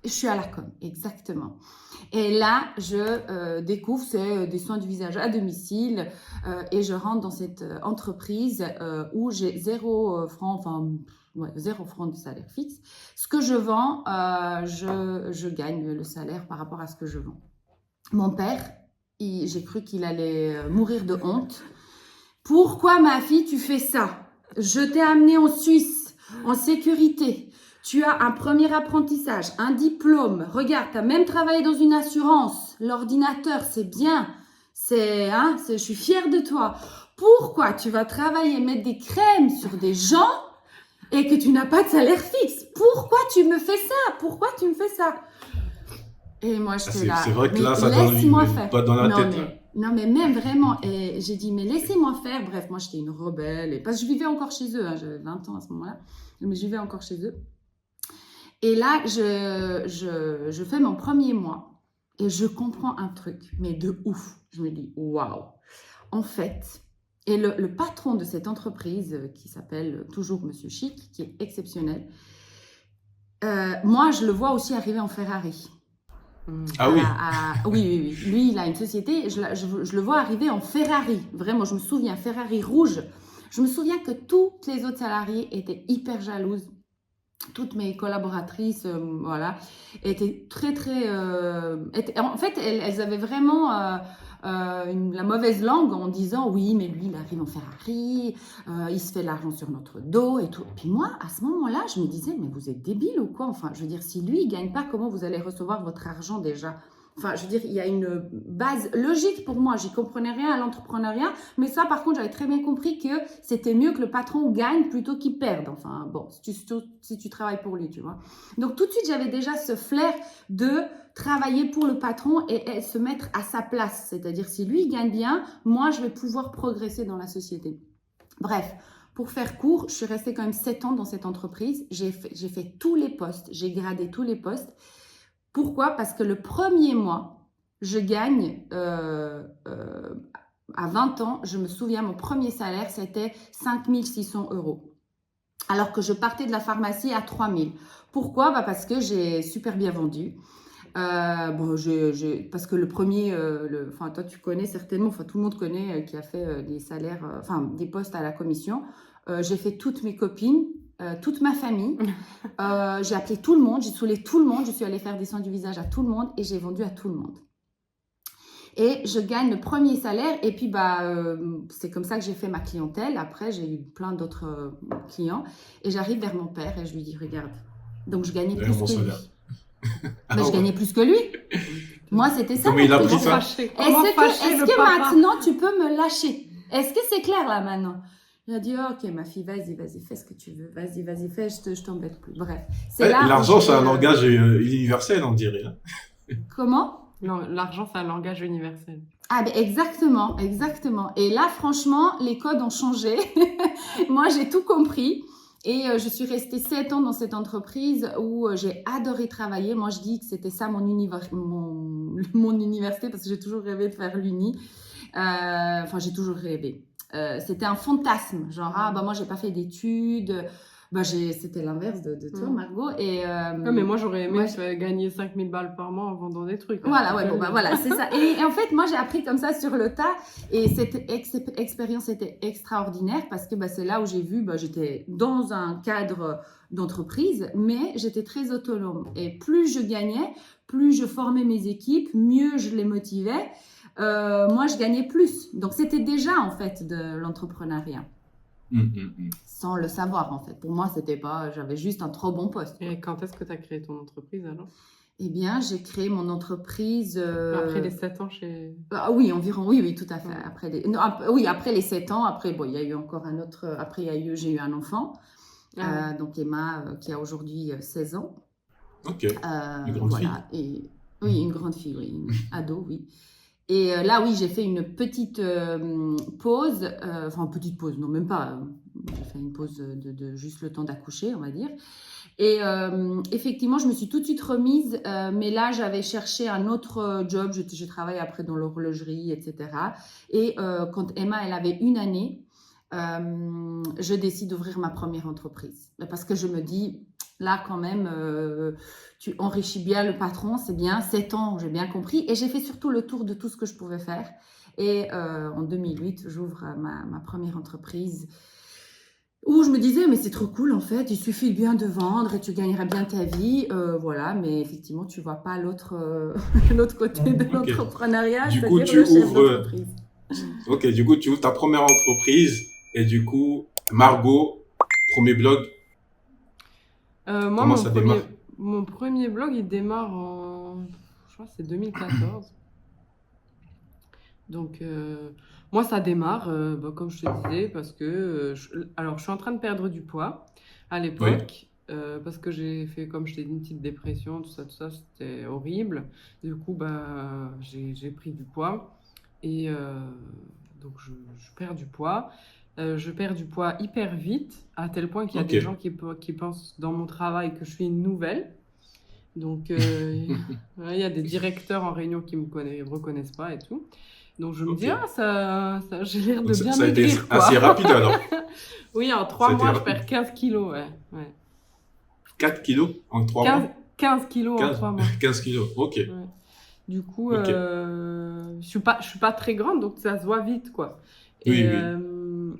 Je suis à la com, exactement. Et là, je découvre, c'est des soins du visage à domicile et je rentre dans cette entreprise où j'ai 0 francs, 0 francs de salaire fixe. Ce que je vends, je gagne le salaire par rapport à ce que je vends. Mon père, j'ai cru qu'il allait mourir de honte. Pourquoi, ma fille, tu fais ça? Je t'ai amenée en Suisse, en sécurité. Tu as un premier apprentissage, un diplôme. Regarde, tu as même travaillé dans une assurance. L'ordinateur, c'est bien. Je suis fière de toi. Pourquoi tu vas travailler, mettre des crèmes sur des gens et que tu n'as pas de salaire fixe? Pourquoi tu me fais ça? Pourquoi tu me fais ça? Et moi, j'étais là. C'est vrai que là, ça donne pas dans la tête. Non, mais même vraiment. Et j'ai dit, mais laissez-moi faire. Bref, moi, j'étais une rebelle. Parce que je vivais encore chez eux. J'avais 20 ans à ce moment-là. Mais je vivais encore chez eux. Et là, je fais mon premier mois et je comprends un truc, mais de ouf. Je me dis, waouh. En fait, et le patron de cette entreprise, qui s'appelle toujours Monsieur Chic, qui est exceptionnel, moi, je le vois aussi arriver en Ferrari. Ah oui. Oui. Lui, il a une société, je le vois arriver en Ferrari. Vraiment, je me souviens, Ferrari rouge. Je me souviens que toutes les autres salariés étaient hyper jalouses. Toutes mes collaboratrices, étaient très, très... en fait, elles avaient vraiment la mauvaise langue en disant « Oui, mais lui, il arrive en Ferrari, il se fait l'argent sur notre dos et tout. » Puis moi, à ce moment-là, je me disais « Mais vous êtes débile ou quoi? Enfin, je veux dire, si lui, il ne gagne pas, comment vous allez recevoir votre argent déjà ?» Enfin, je veux dire, il y a une base logique pour moi. J'y comprenais rien à l'entrepreneuriat. Mais ça, par contre, j'avais très bien compris que c'était mieux que le patron gagne plutôt qu'il perde. Enfin, bon, si tu travailles pour lui, tu vois. Donc, tout de suite, j'avais déjà ce flair de travailler pour le patron et se mettre à sa place. C'est-à-dire, si lui, il gagne bien, moi, je vais pouvoir progresser dans la société. Bref. Pour faire court, je suis restée quand même 7 ans dans cette entreprise. J'ai fait tous les postes. J'ai gradé tous les postes. Pourquoi? Parce que le premier mois, je gagne, à 20 ans, je me souviens, mon premier salaire, c'était 5 600 €. Alors que je partais de la pharmacie à 3 000. Pourquoi? Parce que j'ai super bien vendu. Parce que le premier, toi tu connais certainement, tout le monde connaît qui a fait des salaires, des postes à la commission. J'ai fait toutes mes copines. Toute ma famille, j'ai appelé tout le monde, j'ai saoulé tout le monde, je suis allée faire des soins du visage à tout le monde et j'ai vendu à tout le monde. Et je gagne le premier salaire et puis c'est comme ça que j'ai fait ma clientèle. Après, j'ai eu plein d'autres clients et j'arrive vers mon père et je lui dis, regarde, donc je gagnais plus que lui. Mais je gagnais plus que lui. Moi, c'était ça. Comment il a pris ça? Est-ce que maintenant, tu peux me lâcher? Est-ce que c'est clair là maintenant? Il a dit, ok, ma fille, vas-y, fais ce que tu veux. Vas-y, fais, je t'embête plus. Bref. L'argent, c'est un langage universel, on dirait. Comment? Non, l'argent, c'est un langage universel. Ah, ben exactement. Et là, franchement, les codes ont changé. Moi, j'ai tout compris. Et je suis restée 7 ans dans cette entreprise où j'ai adoré travailler. Moi, je dis que c'était ça mon université parce que j'ai toujours rêvé de faire l'uni. J'ai toujours rêvé. C'était un fantasme, genre moi j'ai pas fait d'études, C'était l'inverse de toi, Mm. Margot. Et Non, mais moi, j'aurais aimé moi, gagner 5000 balles par mois en vendant des trucs. Hein, voilà, faut ouais, pas bon, le bah dire. voilà, c'est ça. Et en fait, moi, j'ai appris comme ça sur le tas. Et cette expérience était extraordinaire parce que c'est là où j'ai vu, j'étais dans un cadre d'entreprise, mais j'étais très autonome. Et plus je gagnais, plus je formais mes équipes, mieux je les motivais, moi, je gagnais plus. Donc, c'était déjà, en fait, de l'entrepreneuriat. Sans le savoir, en fait. Pour moi, c'était pas, j'avais juste un trop bon poste. Et quand est-ce que tu as créé ton entreprise alors? Eh bien, j'ai créé mon entreprise. Après les 7 ans chez. Ah oui, environ, oui, oui, tout à fait. Ouais. Oui, après les 7 ans, après, il y a eu encore un autre. Après, j'ai eu un enfant, Ah, donc Emma, qui a aujourd'hui 16 ans. Ok, une grande fille. Voilà. Et, oui, une grande fille, oui, une ado, oui. Et là, oui, j'ai fait une petite pause, enfin, petite pause, non, même pas. J'ai fait une pause de juste le temps d'accoucher, on va dire. Et effectivement, je me suis tout de suite remise, mais là, j'avais cherché un autre job. J'ai travaillé après dans l'horlogerie, etc. Et quand Emma, elle avait 1 année, je décide d'ouvrir ma première entreprise. Parce que je me dis, là, quand même, tu enrichis bien le patron, c'est bien. 7 ans, j'ai bien compris. Et j'ai fait surtout le tour de tout ce que je pouvais faire. Et en 2008, j'ouvre ma première entreprise où je me disais, mais c'est trop cool en fait, il suffit bien de vendre et tu gagneras bien ta vie. Voilà, mais effectivement, tu vois pas l'autre côté de Ok. l'entrepreneuriat, Du coup, c'est-à-dire tu le chef ouvres. d'entreprise. Ok, du coup, tu ouvres ta première entreprise et du coup, Margot, premier blog, Moi, comment ça démarre? mon premier blog, il démarre je crois que c'est 2014. Donc, moi, ça démarre, comme je te disais, parce que alors, je suis en train de perdre du poids à Oui. l'époque, parce que j'ai fait, comme je t'ai dit, une petite dépression, tout ça, c'était horrible. Du coup, j'ai pris du poids et donc je perds du poids. Je perds du poids hyper vite, à tel point qu'il y a Ok. des gens qui pensent dans mon travail que je suis une nouvelle. Donc, ouais, il y a des directeurs en réunion qui me reconnaissent pas et tout. Donc, je me dis, Ok. j'ai l'air Donc, de bien ça a été maigrir, quoi. assez rapide alors. Oui, en Ça 3 a été mois, je rapide. perds 15 kilos, ouais. 4 kilos en 3 mois? 15 kilos en 15, 3 mois. 15 kilos. Ok. Ouais. Du coup, Ok. je suis pas très grande, donc ça se voit vite, quoi. Oui, Et oui.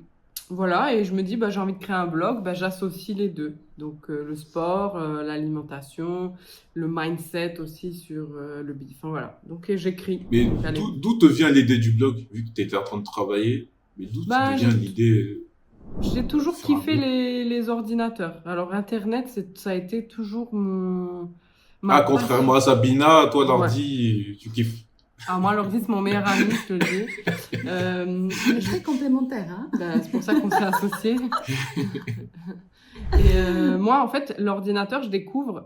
voilà, et je me dis, j'ai envie de créer un blog, j'associe les deux. Donc, le sport, l'alimentation, le mindset aussi sur le bif. Enfin, voilà. Donc, j'écris. Mais Donc, allez. d'où te vient l'idée du blog, vu que tu étais en train de travailler? Mais d'où te vient l'idée J'ai de toujours faire un kiffé blog? les ordinateurs. Alors, Internet, ça a été toujours ma Ah, passion. contrairement à Sabina, toi, Ouais. l'ordi, tu kiffes. Ah, moi, l'ordi, c'est mon meilleur ami, je te le dis. On est très complémentaires, hein. C'est pour ça qu'on s'est associés. Et moi, en fait, l'ordinateur,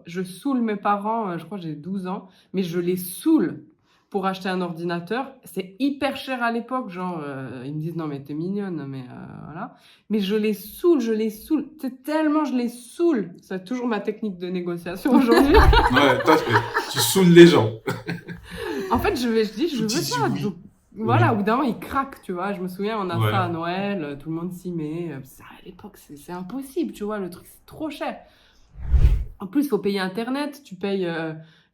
je saoule mes parents, je crois que j'ai 12 ans, mais je les saoule pour acheter un ordinateur. C'est hyper cher à l'époque, genre, ils me disent, non, mais t'es mignonne, mais voilà. Mais je les saoule. C'est tellement je les saoule. C'est toujours ma technique de négociation aujourd'hui. Ouais, toi, tu saoules les gens. En fait, je dis, je veux Tu dis ça. oui. Donc, voilà, Oui. au bout d'un moment, il craque, tu vois. Je me souviens, on a Ouais. ça à Noël, tout le monde s'y met. Ça, à l'époque, c'est impossible, tu vois, le truc, c'est trop cher. En plus, il faut payer Internet. Tu payes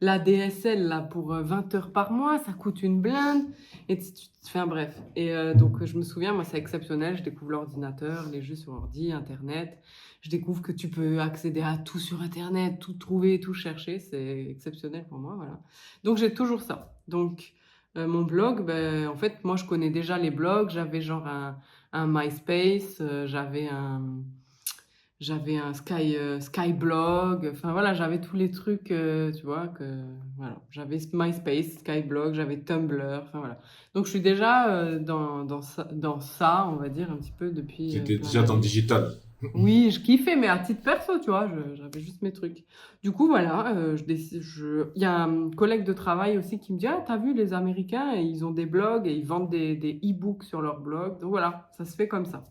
la DSL là, pour 20 heures par mois, ça coûte une blinde. Et enfin, bref. Et donc, je me souviens, moi, c'est exceptionnel. Je découvre l'ordinateur, les jeux sur ordi, Internet. Je découvre que tu peux accéder à tout sur Internet, tout trouver, tout chercher. C'est exceptionnel pour moi, voilà. Donc, j'ai toujours ça. Donc, mon blog, en fait, moi, je connais déjà les blogs. J'avais genre un MySpace, j'avais un Skyblog, enfin voilà, j'avais tous les trucs, tu vois, voilà. J'avais MySpace, Skyblog, j'avais Tumblr, enfin voilà. Donc je suis déjà dans ça, on va dire, un petit peu depuis Tu étais plein déjà dans le d'années. digital. Oui, je kiffais, mais à titre perso, tu vois, j'avais juste mes trucs. Du coup, voilà, il y a un collègue de travail aussi qui me dit, ah, t'as vu, les Américains, et ils ont des blogs et ils vendent des e-books sur leur blog. Donc voilà, ça se fait comme ça.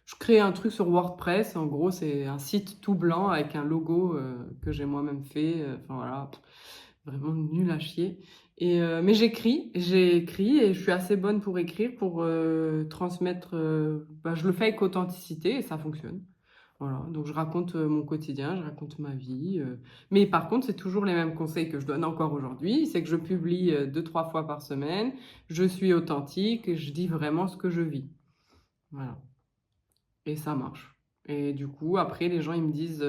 Je crée un truc sur WordPress. En gros, c'est un site tout blanc avec un logo que j'ai moi-même fait. Enfin voilà, vraiment nul à chier. Mais j'écris et je suis assez bonne pour écrire, pour transmettre. Je le fais avec authenticité et ça fonctionne. Voilà, donc je raconte mon quotidien, je raconte ma vie. Mais par contre, c'est toujours les mêmes conseils que je donne encore aujourd'hui. C'est que je publie 2-3 fois par semaine, je suis authentique, et je dis vraiment ce que je vis. Voilà. Et ça marche. Et du coup, après, les gens, ils me disent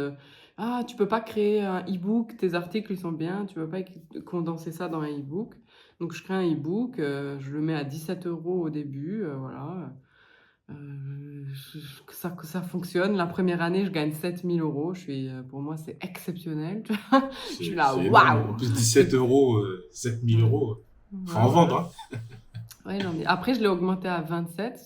ah, tu peux pas créer un e-book, tes articles, ils sont bien, tu peux pas condenser ça dans un e-book. Donc, je crée un e-book, je le mets à 17 € au début, voilà. Que ça fonctionne. La première année, je gagne 7 000 €. Pour moi, c'est exceptionnel. Je suis là, C'est énorme. En waouh! plus, 17 €, 7 000 €. Faut en vendre, hein. Ouais, non, mais après, je l'ai augmenté à 27,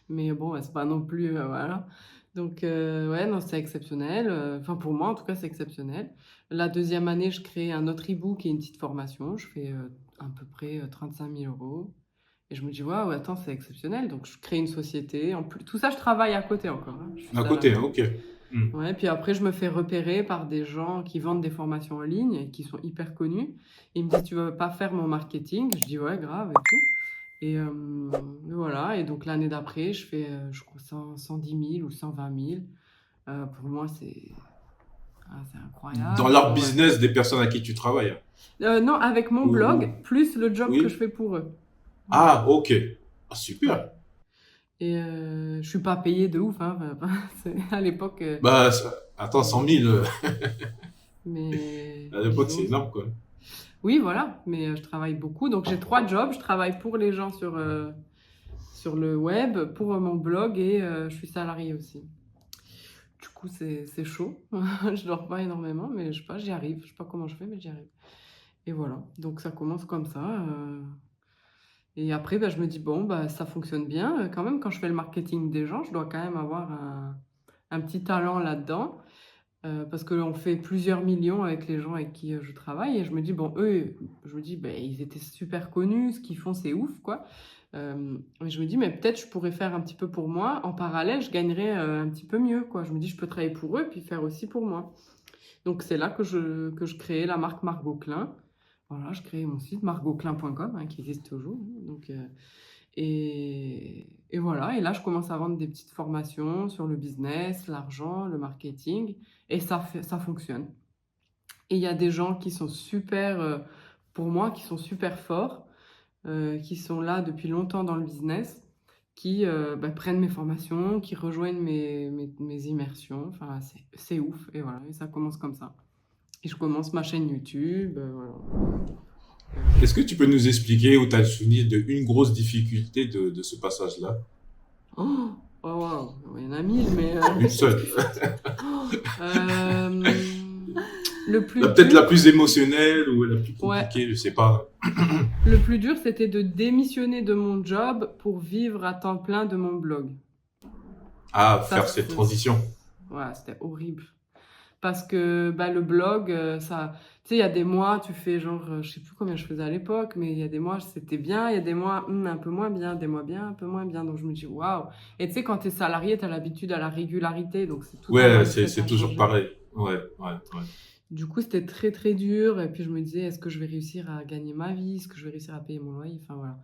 mais bon, ouais, c'est pas non plus, voilà. Donc, ouais, non, c'est exceptionnel. Enfin, pour moi, en tout cas, c'est exceptionnel. La deuxième année, je crée un autre e-book et une petite formation. Je fais à peu près 35 000 €. Et je me dis, waouh, attends, c'est exceptionnel. Donc, je crée une société. En plus, tout ça, je travaille à côté encore, hein. Je suis À côté, salariée. hein, ok. Ouais, puis après, je me fais repérer par des gens qui vendent des formations en ligne et qui sont hyper connus. Ils me disent, tu veux pas faire mon marketing? Je dis, ouais, grave et tout. Et voilà. Et donc, l'année d'après, je fais, je crois, 110 000 ou 120 000. Pour moi, c'est incroyable. Dans leur Ouais. business des personnes à qui tu travailles. Non, avec mon Ou- blog, plus le job Oui. que je fais pour eux. Ah, ok. Ah, super. Et je suis pas payée de ouf, hein. À l'époque, Bah, attends, 100 000, mais à l'époque, c'est disons- énorme, quoi. Oui, voilà, mais je travaille beaucoup. Donc, j'ai 3 jobs. Je travaille pour les gens sur le web, pour mon blog et je suis salariée aussi. Du coup, c'est chaud. Je dors pas énormément, mais je sais pas, j'y arrive. Je sais pas comment je fais, mais j'y arrive. Et voilà. Donc, ça commence comme ça. Et après, bah, je me dis, bon, bah, ça fonctionne bien. Quand même, quand je fais le marketing des gens, je dois quand même avoir un petit talent là-dedans. Parce qu'on fait plusieurs millions avec les gens avec qui je travaille. Et je me dis, bon, eux, je me dis, ben, ils étaient super connus, ce qu'ils font, c'est ouf, quoi. Et je me dis, mais peut-être je pourrais faire un petit peu pour moi. En parallèle, je gagnerais un petit peu mieux, quoi. Je me dis, je peux travailler pour eux, puis faire aussi pour moi. Donc, c'est là que je créais la marque Margot Klein. Voilà, je créais mon site margotclein.com, hein, qui existe toujours. Donc, et voilà, et là, je commence à vendre des petites formations sur le business, l'argent, le marketing, et ça fonctionne. Et il y a des gens qui sont super, pour moi, qui sont super forts, qui sont là depuis longtemps dans le business, qui prennent mes formations, qui rejoignent mes immersions. Enfin, c'est ouf, et voilà, et ça commence comme ça. Et je commence ma chaîne YouTube, voilà. Est-ce que tu peux nous expliquer ou tu as le souvenir d'une grosse difficulté de ce passage-là? Oh, wow, il y en a 1000, mais Une seule. le plus Peut-être dur, la plus émotionnelle ou la plus Ouais. compliquée, je sais pas. le plus dur, c'était de démissionner de mon job pour vivre à temps plein de mon blog. Ah, Ça, faire cette c'est- transition. Ouais, c'était horrible. Parce que bah, le blog, ça, tu sais, il y a des mois, tu fais genre, je sais plus combien je faisais à l'époque, mais il y a des mois, c'était bien, il y a des mois, un peu moins bien, des mois bien, un peu moins bien. Donc je me dis, waouh. Et tu sais, quand tu es salarié, tu as l'habitude à la régularité, donc c'est tout un Ouais, mindset c'est à toujours changer. pareil. Ouais. Du coup, c'était très très dur. Et puis je me disais, est-ce que je vais réussir à gagner ma vie? Est-ce que je vais réussir à payer mon loyer? Enfin voilà.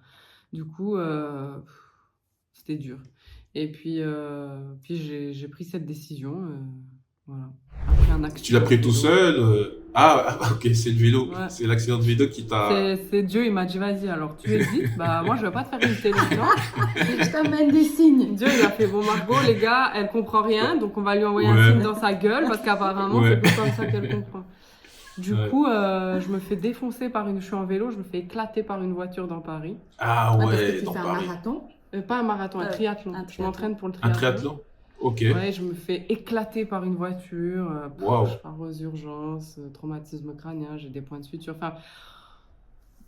Du coup, c'était dur. Et puis, j'ai pris cette décision. Voilà. Après un Tu l'as accident pris de tout vélo. seul? Ok, c'est le vélo. Ouais. C'est l'accident de vélo qui t'a. C'est Dieu, il m'a dit, vas-y, alors tu hésites. Bah, moi, je vais pas te faire hésiter longtemps. Je t'amène des signes. Dieu, il a fait, bon, Margot, les gars, elle comprend rien, donc on va lui envoyer Ouais. un signe dans sa gueule, parce qu'apparemment, Ouais. c'est plus comme ça qu'elle comprend. Du Ouais. coup, je me fais défoncer je suis en vélo, je me fais éclater par une voiture dans Paris. Ah Ah, parce que ouais, tu dans fais un Paris. marathon. Pas un marathon, un Euh, triathlon. un Je triathlon. m'entraîne pour le Un triathlon. triathlon? Ok. Ouais, je me fais éclater par une voiture. Waouh. Je pars aux urgences, traumatisme crânien, j'ai des points de suture. Enfin,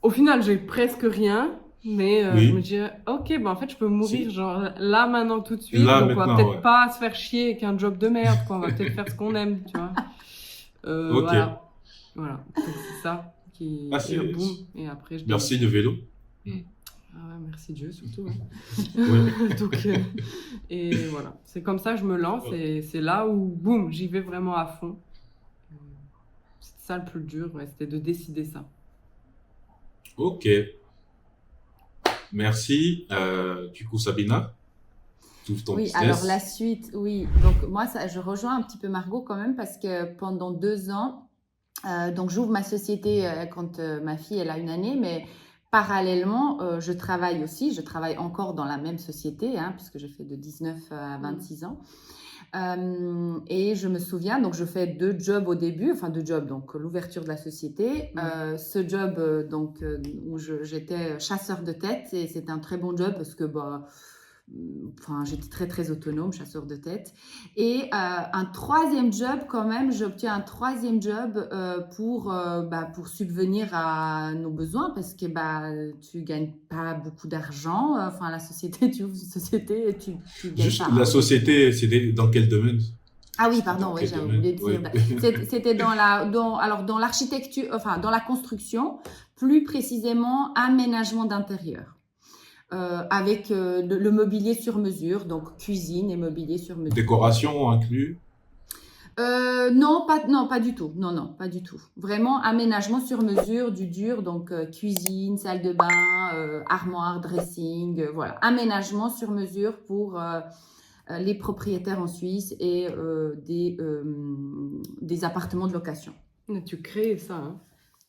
au final, j'ai presque rien, mais Oui. je me dis, ok, ben en fait, je peux mourir Si. genre là, maintenant, tout de suite. Là, donc, on va maintenant, peut-être ouais. pas se faire chier avec un job de merde, quoi. On va peut-être faire ce qu'on aime, tu vois. Ok. Voilà. Voilà. Donc, c'est ça qui. Ah, c'est- et boum. Et après, je Merci le vélo. Ah ouais, merci Dieu surtout. hein. Ouais. Donc, et voilà, c'est comme ça que je me lance et c'est là où, boum, j'y vais vraiment à fond. C'est ça le plus dur, ouais, c'était de décider ça. Ok. Merci. Du coup, Sabina. tout ton Oui, alors la business. suite, oui. Donc moi, ça, je rejoins un petit peu Margot quand même parce que pendant 2 ans, donc j'ouvre ma société quand ma fille elle a 1 année, mais parallèlement, je travaille aussi. Je travaille encore dans la même société, hein, puisque je fais de 19 à 26 ans. Et je me souviens, donc je fais 2 jobs au début, enfin 2 jobs, donc l'ouverture de la société, ce job donc où j'étais chasseur de tête et c'était un très bon job parce que bah enfin j'étais très très autonome, chasseur de tête. Et un troisième job quand même, j'obtiens un troisième job pour subvenir à nos besoins parce que bah tu gagnes pas beaucoup d'argent. Enfin la société, tu ouvres une société et tu gagnes Juste, pas. la Hein. société, c'était dans quel domaine? Ah oui, C'était dans pardon, oui, quel j'ai domaine? oublié de dire. Oui. C'était dans l'architecture, enfin dans la construction, plus précisément aménagement d'intérieur, avec le mobilier sur mesure, donc cuisine et mobilier sur mesure. Décoration inclus? Non, pas du tout. Non, non, pas du tout. Vraiment aménagement sur mesure, du dur, donc cuisine, salle de bain, armoire, dressing, voilà. Aménagement sur mesure pour les propriétaires en Suisse et des appartements de location. Mais tu crées ça, hein.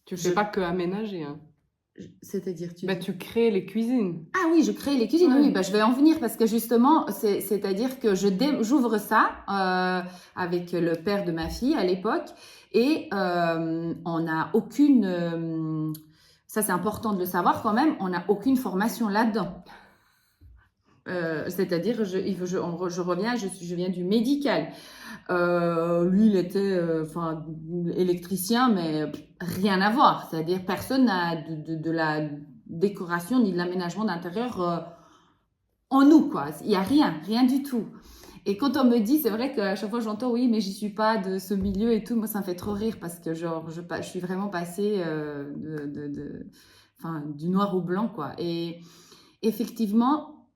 Tu fais Je- pas que aménager, hein. C'est-à-dire, tu Bah, dis? tu crées les cuisines. Ah oui, je crée les cuisines. Ouais. Oui, bah, je vais en venir parce que justement, c'est-à-dire que j'ouvre ça avec le père de ma fille à l'époque et on n'a aucune. Ça, c'est important de le savoir quand même. On n'a aucune formation là-dedans. C'est-à-dire, je reviens, je viens du médical. Lui, il était électricien, mais rien à voir. C'est-à-dire, personne n'a de la décoration ni de l'aménagement d'intérieur en nous, quoi. Il n'y a rien du tout. Et quand on me dit, c'est vrai qu'à chaque fois j'entends, oui, mais j'y suis pas de ce milieu et tout, moi ça me fait trop rire parce que genre, je suis vraiment passée du noir au blanc, quoi. Et effectivement,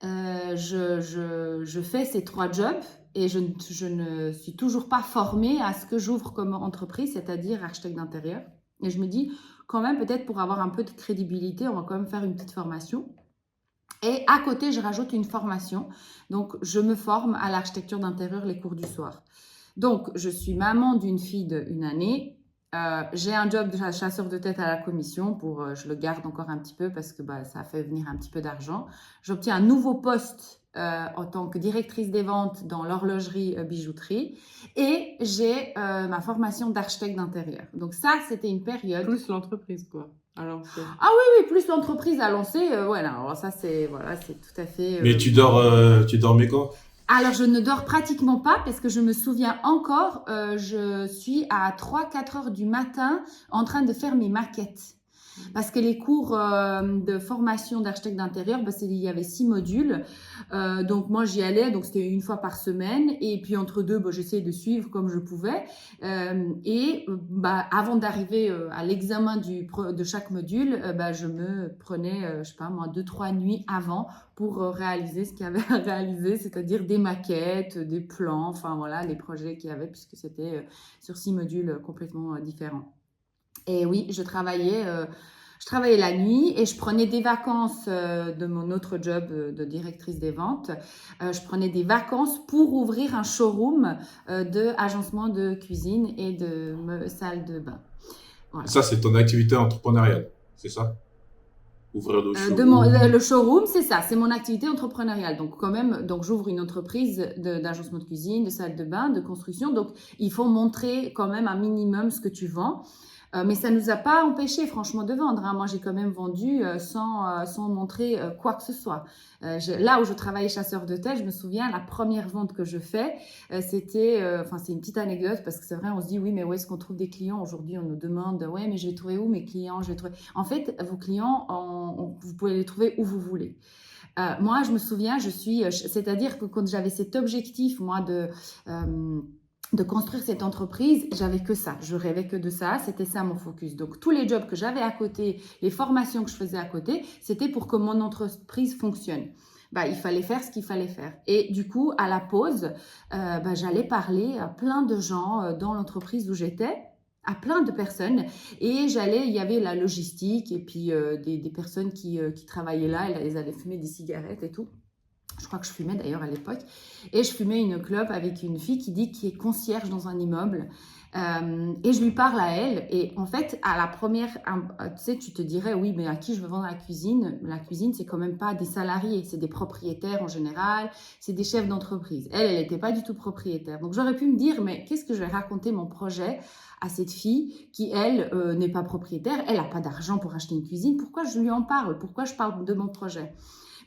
je fais ces 3 jobs et je ne suis toujours pas formée à ce que j'ouvre comme entreprise, c'est-à-dire architecte d'intérieur. Et je me dis, quand même, peut-être pour avoir un peu de crédibilité, on va quand même faire une petite formation. Et à côté, je rajoute une formation. Donc, je me forme à l'architecture d'intérieur les cours du soir. Donc, je suis maman d'une fille d'1 année. J'ai un job de chasseur de tête à la commission je le garde encore un petit peu parce que ça fait venir un petit peu d'argent. J'obtiens un nouveau poste en tant que directrice des ventes dans l'horlogerie bijouterie et j'ai ma formation d'architecte d'intérieur. Donc ça, c'était une période. Plus l'entreprise, quoi. Alors, Ah oui, plus l'entreprise à lancer, voilà. Alors ça, c'est tout à fait. Mais tu dormais quand? Alors, je ne dors pratiquement pas parce que je me souviens encore, je suis à 3-4 heures du matin en train de faire mes maquettes. Parce que les cours de formation d'architecte d'intérieur, il y avait 6 modules. Donc moi, j'y allais, donc c'était une fois par semaine. Et puis entre deux, j'essayais de suivre comme je pouvais. Avant d'arriver à l'examen de chaque module, je me prenais, je sais pas moi, 2-3 nuits avant pour réaliser ce qu'il y avait à réaliser, c'est-à-dire des maquettes, des plans, enfin voilà, les projets qu'il y avait, puisque c'était sur 6 modules complètement différents. Et oui, je travaillais la nuit et je prenais des vacances de mon autre job de directrice des ventes. Je prenais des vacances pour ouvrir un showroom d'agencement de cuisine et de salle de bain. Voilà. Ça, c'est ton activité entrepreneuriale, c'est ça? Ouvrir le showroom. Le showroom, c'est ça, c'est mon activité entrepreneuriale. Donc quand même, j'ouvre une entreprise d'agencement de cuisine, de salle de bain, de construction. Donc il faut montrer quand même un minimum ce que tu vends. Mais ça ne nous a pas empêché, franchement, de vendre. Hein. Moi, j'ai quand même vendu sans montrer quoi que ce soit. Là où je travaillais chasseur de tête, je me souviens, la première vente que je fais, c'est une petite anecdote parce que c'est vrai, on se dit, oui, mais où est-ce qu'on trouve des clients? Aujourd'hui, on nous demande, ouais, mais je vais trouver où mes clients? En fait, vos clients, vous pouvez les trouver où vous voulez. Moi, je me souviens, c'est-à-dire que quand j'avais cet objectif, moi, de construire cette entreprise, j'avais que ça. Je rêvais que de ça. C'était ça mon focus. Donc, tous les jobs que j'avais à côté, les formations que je faisais à côté, c'était pour que mon entreprise fonctionne. Il fallait faire ce qu'il fallait faire. Et du coup, à la pause, j'allais parler à plein de gens dans l'entreprise où j'étais, à plein de personnes. Et il y avait la logistique et puis des personnes qui travaillaient là, elles allaient fumer des cigarettes et tout. Je crois que je fumais d'ailleurs à l'époque. Et je fumais une clope avec une fille qui est concierge dans un immeuble. Et je lui parle à elle. Et en fait, à la première, tu sais, tu te dirais, oui, mais à qui je veux vendre la cuisine? La cuisine, c'est quand même pas des salariés, c'est des propriétaires en général, c'est des chefs d'entreprise. Elle n'était pas du tout propriétaire. Donc, j'aurais pu me dire, mais qu'est-ce que je vais raconter mon projet à cette fille qui, elle, n'est pas propriétaire, elle n'a pas d'argent pour acheter une cuisine. Pourquoi je lui en parle? Pourquoi je parle de mon projet?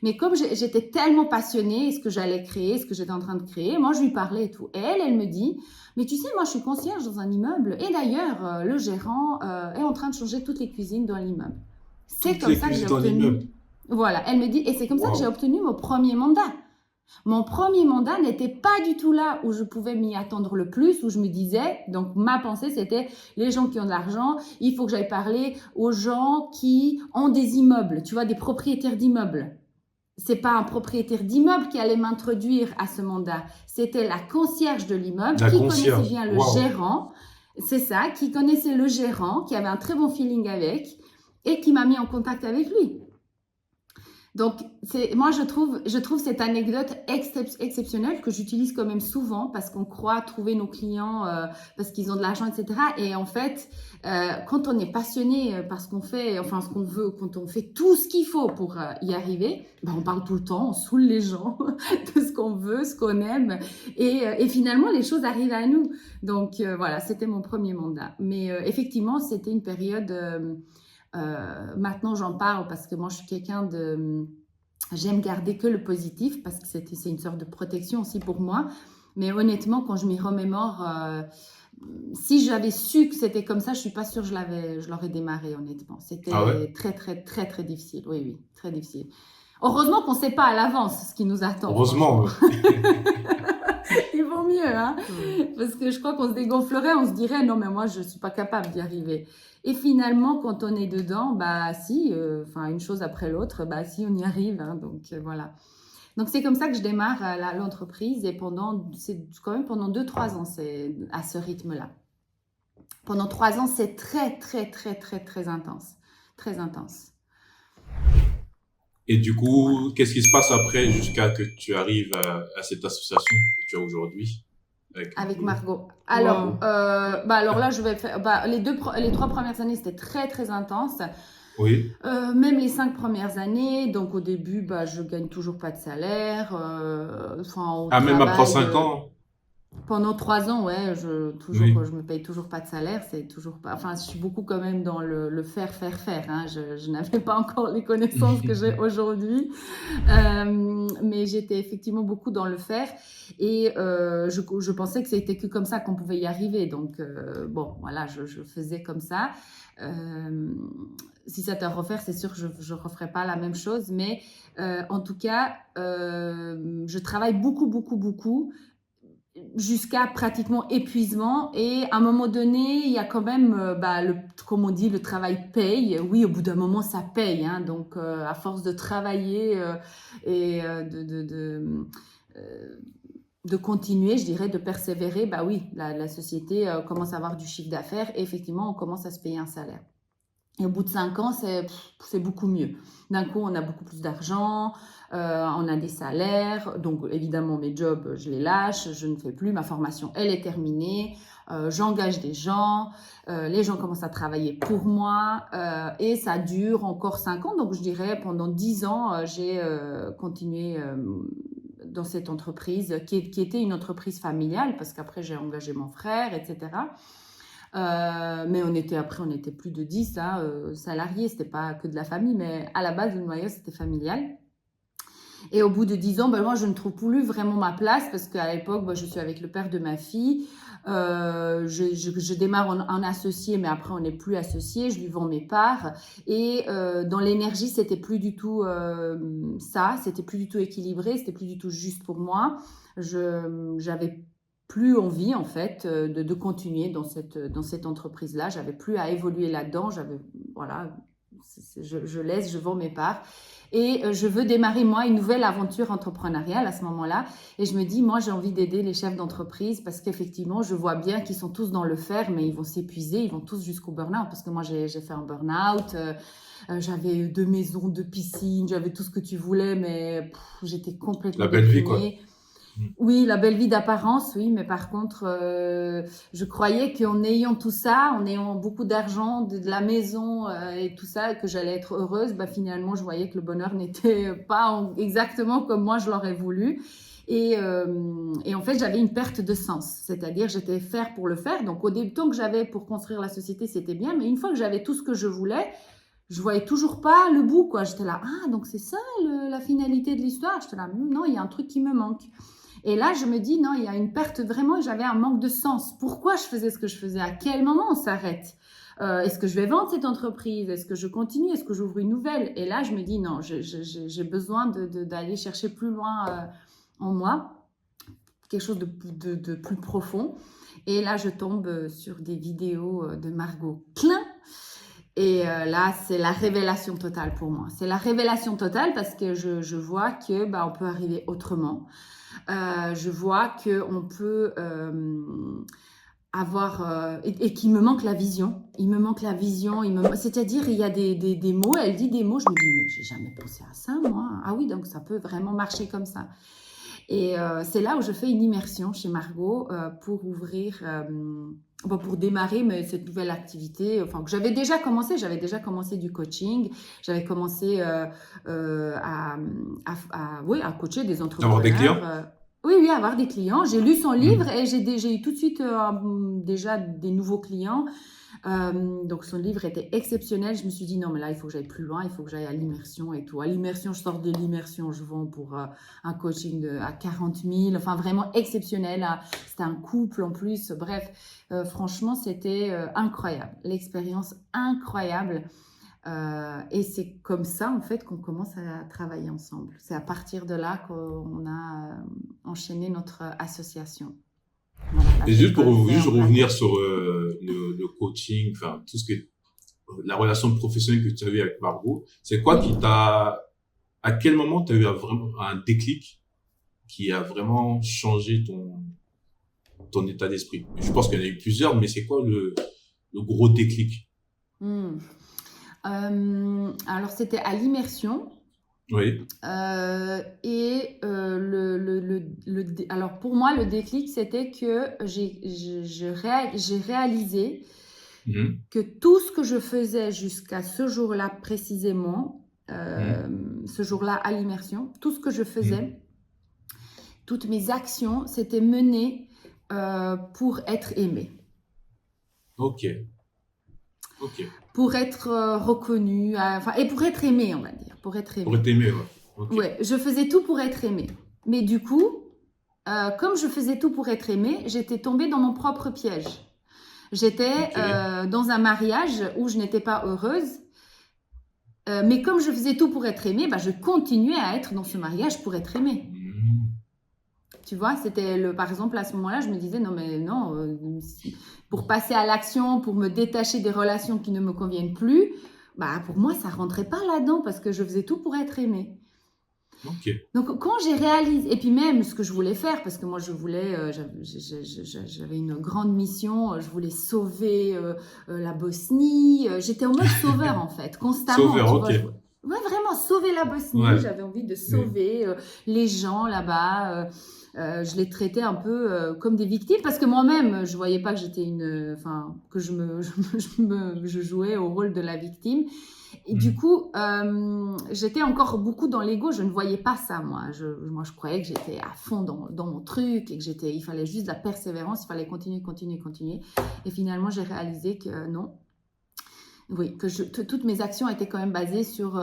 Mais comme j'étais tellement passionnée, ce que j'allais créer, ce que j'étais en train de créer, moi, je lui parlais et tout. Et elle me dit, mais tu sais, moi, je suis concierge dans un immeuble. Et d'ailleurs, le gérant est en train de changer toutes les cuisines dans l'immeuble. C'est Toutes comme les ça que j'ai cuisines dans obtenu... l'immeuble. Voilà, elle me dit, et c'est comme ça que Wow. j'ai obtenu mon premier mandat. Mon premier mandat n'était pas du tout là où je pouvais m'y attendre le plus, où je me disais, donc ma pensée c'était les gens qui ont de l'argent, il faut que j'aille parler aux gens qui ont des immeubles, tu vois, des propriétaires d'immeubles. C'est pas un propriétaire d'immeuble qui allait m'introduire à ce mandat, c'était la concierge de l'immeuble La qui concierge. connaissait bien le Wow. gérant, c'est ça, qui connaissait le gérant, qui avait un très bon feeling avec et qui m'a mis en contact avec lui. Donc, moi, je trouve cette anecdote exceptionnelle que j'utilise quand même souvent parce qu'on croit trouver nos clients parce qu'ils ont de l'argent, etc. Et en fait, quand on est passionné par ce qu'on fait, enfin ce qu'on veut, quand on fait tout ce qu'il faut pour y arriver, ben, on parle tout le temps, on saoule les gens de ce qu'on veut, ce qu'on aime. Et finalement, les choses arrivent à nous. Donc, voilà, c'était mon premier mandat. Mais effectivement, c'était une période... maintenant, j'en parle parce que moi, je suis quelqu'un de... J'aime garder que le positif parce que c'est une sorte de protection aussi pour moi. Mais honnêtement, quand je m'y remémore, si j'avais su que c'était comme ça, je suis pas sûre que je l'aurais démarré, honnêtement. C'était très, très, très, très difficile. Oui, oui, très difficile. Heureusement qu'on ne sait pas à l'avance ce qui nous attend. Heureusement. Il vaut mieux, hein? Parce que je crois qu'on se dégonflerait, on se dirait non, mais moi je ne suis pas capable d'y arriver. Et finalement, quand on est dedans, bah si, une chose après l'autre, bah si, on y arrive. Hein, donc voilà. Donc c'est comme ça que je démarre l'entreprise et c'est quand même pendant 2-3 ans, c'est à ce rythme-là. Pendant 3 ans, c'est très, très, très, très, très intense. Très intense. Et du coup, qu'est-ce qui se passe après jusqu'à que tu arrives à cette association que tu as aujourd'hui avec Margot. Alors, Wow. Alors là, je vais faire. Les 3 premières années, c'était très très intense. Oui. Même les 5 premières années. Donc au début, je gagne toujours pas de salaire. Même après 5 ans. Pendant 3 ans, ouais, je me paye toujours pas de salaire, c'est toujours pas. Enfin, je suis beaucoup quand même dans le faire. Hein. Je n'avais pas encore les connaissances que j'ai aujourd'hui, mais j'étais effectivement beaucoup dans le faire et je pensais que c'était que comme ça qu'on pouvait y arriver. Donc voilà, je faisais comme ça. Si c'était à refaire, c'est sûr que je referais pas la même chose, mais en tout cas, je travaille beaucoup. Jusqu'à pratiquement épuisement et à un moment donné il y a quand même comme on dit, le travail paye. Oui, au bout d'un moment ça paye, hein, donc à force de travailler et de continuer, je dirais, de persévérer, oui, la société commence à avoir du chiffre d'affaires et effectivement on commence à se payer un salaire. Et au bout de 5 ans, c'est beaucoup mieux. D'un coup, on a beaucoup plus d'argent, on a des salaires. Donc, évidemment, mes jobs, je les lâche, je ne fais plus. Ma formation, elle est terminée. J'engage des gens. Les gens commencent à travailler pour moi. Et ça dure encore 5 ans. Donc, je dirais, pendant 10 ans, j'ai continué dans cette entreprise qui était une entreprise familiale parce qu'après, j'ai engagé mon frère, etc. Mais on était plus de 10 salariés, c'était pas que de la famille, mais à la base, le noyau, c'était familial. Et au bout de 10 ans, moi, je ne trouve plus vraiment ma place parce qu'à l'époque, je suis avec le père de ma fille. Je démarre en associé, mais après, on n'est plus associé. Je lui vends mes parts. Et dans l'énergie, c'était plus du tout ça. C'était plus du tout équilibré. C'était plus du tout juste pour moi. J'avais plus envie en fait de continuer dans cette entreprise-là. J'avais plus à évoluer là-dedans. Je laisse, je vends mes parts. Et je veux démarrer, moi, une nouvelle aventure entrepreneuriale à ce moment-là. Et je me dis, moi, j'ai envie d'aider les chefs d'entreprise parce qu'effectivement, je vois bien qu'ils sont tous dans le fer, mais ils vont s'épuiser, ils vont tous jusqu'au burn-out. Parce que moi, j'ai fait un burn-out, j'avais 2 maisons, 2 piscines, j'avais tout ce que tu voulais, mais j'étais complètement La belle vie, quoi. déprimée. Oui, la belle vie d'apparence, oui, mais par contre, je croyais qu'en ayant tout ça, en ayant beaucoup d'argent, de la maison et tout ça, que j'allais être heureuse. Bah, finalement, je voyais que le bonheur n'était pas exactement comme moi je l'aurais voulu. Et en fait, j'avais une perte de sens. C'est-à-dire, j'étais faire pour le faire. Donc, au début, tant que j'avais pour construire la société, c'était bien. Mais une fois que j'avais tout ce que je voulais, je voyais toujours pas le bout, quoi. J'étais là, ah, donc c'est ça la finalité de l'histoire. J'étais là, non, il y a un truc qui me manque. Et là, je me dis, non, il y a une perte vraiment, j'avais un manque de sens. Pourquoi je faisais ce que je faisais? À quel moment on s'arrête? Est-ce que je vais vendre cette entreprise? Est-ce que je continue? Est-ce que j'ouvre une nouvelle? Et là, je me dis, non, j'ai besoin d'aller chercher plus loin en moi, quelque chose de plus profond. Et là, je tombe sur des vidéos de Margot Klein. Et là, c'est la révélation totale pour moi. C'est la révélation totale parce que je vois que on peut arriver autrement. Je vois qu'on peut avoir... et qu'il me manque la vision. Il me manque la vision. C'est-à-dire, il y a des mots, elle dit des mots, je me dis, mais j'ai jamais pensé à ça, moi. Ah oui, donc ça peut vraiment marcher comme ça. Et c'est là où je fais une immersion chez Margot pour ouvrir... pour démarrer cette nouvelle activité, enfin que j'avais déjà commencé du coaching, j'avais commencé à coacher des entrepreneurs. Avoir des clients? Oui, avoir des clients. J'ai lu son livre et j'ai eu tout de suite déjà des nouveaux clients. Donc son livre était exceptionnel. Je me suis dit non mais là il faut que j'aille plus loin, il faut que j'aille à l'immersion et tout. À l'immersion, je sors de l'immersion, je vends pour un coaching à 40 000, enfin vraiment exceptionnel. C'était un couple en plus. Bref, franchement c'était incroyable, l'expérience incroyable. Et c'est comme ça en fait qu'on commence à travailler ensemble. C'est à partir de là qu'on a enchaîné notre association. Voilà, et juste pour revenir sur le coaching, enfin tout ce que la relation professionnelle que tu as eu avec Margot, c'est quoi qui à quel moment tu as eu vraiment un déclic qui a vraiment changé ton état d'esprit? Je pense qu'il y en a eu plusieurs, mais c'est quoi le gros déclic? Alors c'était à l'immersion. Oui. Alors pour moi, le déclic, c'était que j'ai réalisé que tout ce que je faisais jusqu'à ce jour-là précisément, ce jour-là à l'immersion, tout ce que je faisais, toutes mes actions, c'était mené pour être aimé. Ok. Pour être reconnu, et pour être aimé, on va dire. Pour être aimé. Pour être aimé, ouais. Okay. Ouais, je faisais tout pour être aimé. Mais du coup, comme je faisais tout pour être aimé, j'étais tombée dans mon propre piège. J'étais dans un mariage où je n'étais pas heureuse. Mais comme je faisais tout pour être aimée, je continuais à être dans ce mariage pour être aimée. Tu vois, c'était par exemple, à ce moment-là, je me disais, pour passer à l'action, pour me détacher des relations qui ne me conviennent plus, pour moi, ça rentrait pas là-dedans parce que je faisais tout pour être aimée. Okay. Donc, quand j'ai réalisé, et puis même ce que je voulais faire, parce que moi, je voulais, j'avais une grande mission, je voulais sauver la Bosnie, j'étais en mode sauveur, en fait, constamment. Sauveur, ok. Ouais, vraiment, sauver la Bosnie, ouais. J'avais envie de sauver les gens là-bas. Je les traitais un peu comme des victimes parce que moi-même, je voyais pas que j'étais que je jouais au rôle de la victime. Et du coup, j'étais encore beaucoup dans l'ego. Je ne voyais pas ça, moi. Je croyais que j'étais à fond dans mon truc et que il fallait juste de la persévérance, il fallait continuer. Et finalement, j'ai réalisé que non. Oui, que toutes mes actions étaient quand même basées sur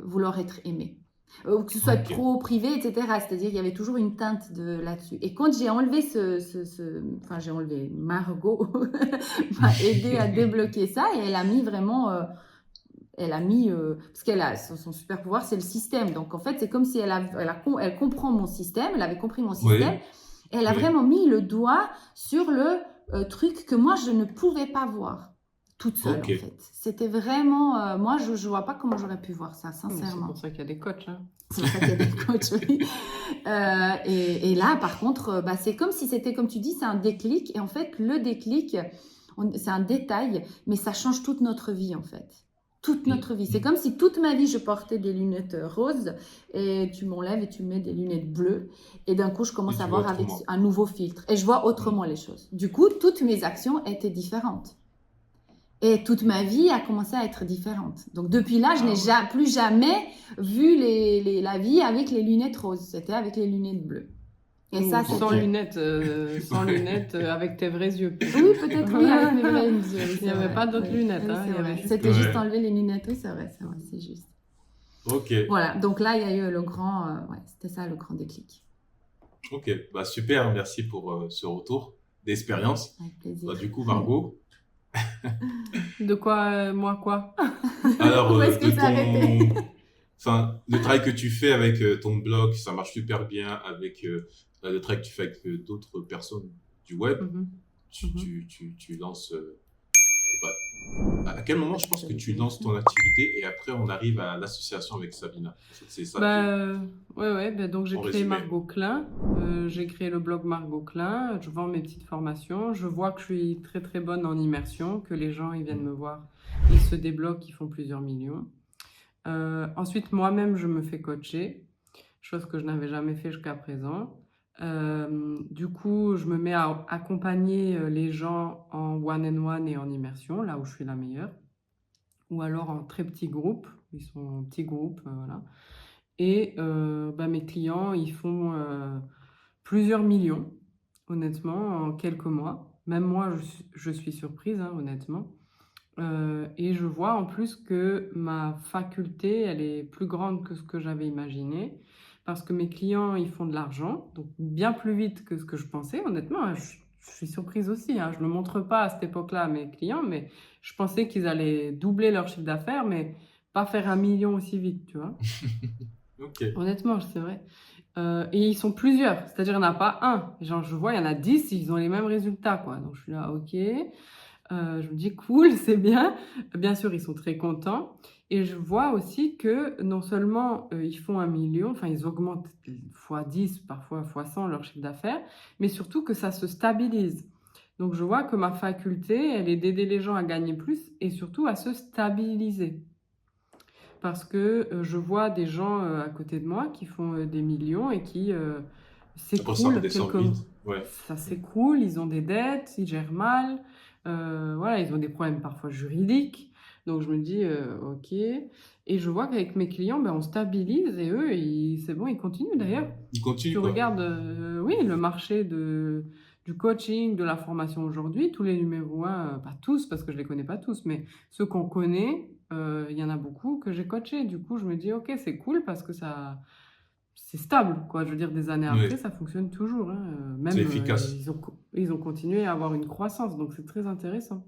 vouloir être aimée. Que ce soit pro, privé, etc. C'est-à-dire qu'il y avait toujours une teinte là-dessus. Et quand j'ai enlevé Margot m'a aidé à débloquer ça et elle a mis vraiment... parce qu'elle a son super pouvoir, c'est le système. Donc en fait, c'est comme si elle comprend mon système, elle avait compris mon système. Et elle a vraiment mis le doigt sur le truc que moi, je ne pouvais pas voir. toute seule, Ok. en fait. C'était vraiment... moi, je ne vois pas comment j'aurais pu voir ça, C'est sincèrement. pour ça qu'il y a des coachs. Hein. C'est pour ça qu'il y a des coachs, oui. Et là, par contre, bah, c'est comme si c'était, comme tu dis, c'est un déclic. Et en fait, le déclic, c'est un détail, mais ça change toute notre vie, en fait. Toute notre vie. C'est comme si toute ma vie, je portais des lunettes roses et tu m'enlèves et tu mets des lunettes bleues. Et d'un coup, je commence Et tu à vois voir avec autrement. un nouveau filtre. Et je vois autrement les choses. Du coup, toutes mes actions étaient différentes. Et toute ma vie a commencé à être différente. Donc depuis là, je n'ai plus jamais vu la vie avec les lunettes roses. C'était avec les lunettes bleues. Et Ou ça, sans c'était... lunettes, avec tes vrais yeux. Oui, peut-être oui, avec mes vraies yeux. Oui, Il n'y avait pas d'autres lunettes. Oui, Hein, il y avait juste... C'était juste enlever les lunettes. Oui, c'est vrai, c'est juste. Ok. Voilà, donc là, il y a eu le grand... c'était ça, le grand déclic. Ok, bah super, merci pour ce retour d'expérience. Avec plaisir. Bah, du coup, Margot, De quoi, moi quoi? alors Où est-ce que de ça a arrêté? enfin, le travail que tu fais avec ton blog, ça marche super bien avec le travail que tu fais avec d'autres personnes du web. Mhm. Tu lances. À quel moment je pense que tu lances ton activité et après on arrive à l'association avec Sabina? C'est ça. Ouais, donc j'ai En créé résumé. Margot Klein, j'ai créé le blog Margot Klein, je vends mes petites formations, je vois que je suis très très bonne en immersion, que les gens ils viennent me voir, ils se débloquent, ils font plusieurs millions. Ensuite, moi-même, je me fais coacher, chose que je n'avais jamais fait jusqu'à présent. Du coup, je me mets à accompagner les gens en one-on-one et en immersion, là où je suis la meilleure. Ou alors en très petits groupes, ils sont en petits groupes, voilà. Et mes clients, ils font plusieurs millions, honnêtement, en quelques mois. Même moi, je suis surprise, hein, honnêtement. Et je vois en plus que ma faculté, elle est plus grande que ce que j'avais imaginé. Parce que mes clients, ils font de l'argent, donc bien plus vite que ce que je pensais, honnêtement. Hein, je suis surprise aussi. Hein, je ne le montre pas à cette époque-là à mes clients, mais je pensais qu'ils allaient doubler leur chiffre d'affaires, mais pas faire 1 million aussi vite, tu vois. Ok. Honnêtement, c'est vrai. Et ils sont plusieurs, c'est-à-dire il n'y en a pas un. Genre, je vois, il y en a 10, ils ont les mêmes résultats, quoi. Donc je suis là, ok. Je me dis cool, c'est bien. Bien sûr, ils sont très contents. Et je vois aussi que non seulement ils font 1 million, enfin ils augmentent fois 10, parfois fois 100 leur chiffre d'affaires, mais surtout que ça se stabilise. Donc je vois que ma faculté, elle est d'aider les gens à gagner plus et surtout à se stabiliser. Parce que je vois des gens à côté de moi qui font des millions et qui Après ça s'écroulent redescend quelques... vite. Ouais. Ça s'écroule, ils ont des dettes, ils gèrent mal, voilà, ils ont des problèmes parfois juridiques. Donc je me dis, ok. Et je vois qu'avec mes clients, on stabilise et eux, c'est bon, ils continuent d'ailleurs. Il continue Tu quoi. regardes, oui, le marché du coaching, de la formation aujourd'hui, tous les numéros 1, pas tous parce que je les connais pas tous, mais ceux qu'on connaît, il y en a beaucoup que j'ai coachés. Du coup, je me dis, ok, c'est cool parce que c'est stable, quoi. Je veux dire, des années après, ça fonctionne toujours. Hein. Même, c'est efficace. ils ont continué à avoir une croissance, donc c'est très intéressant.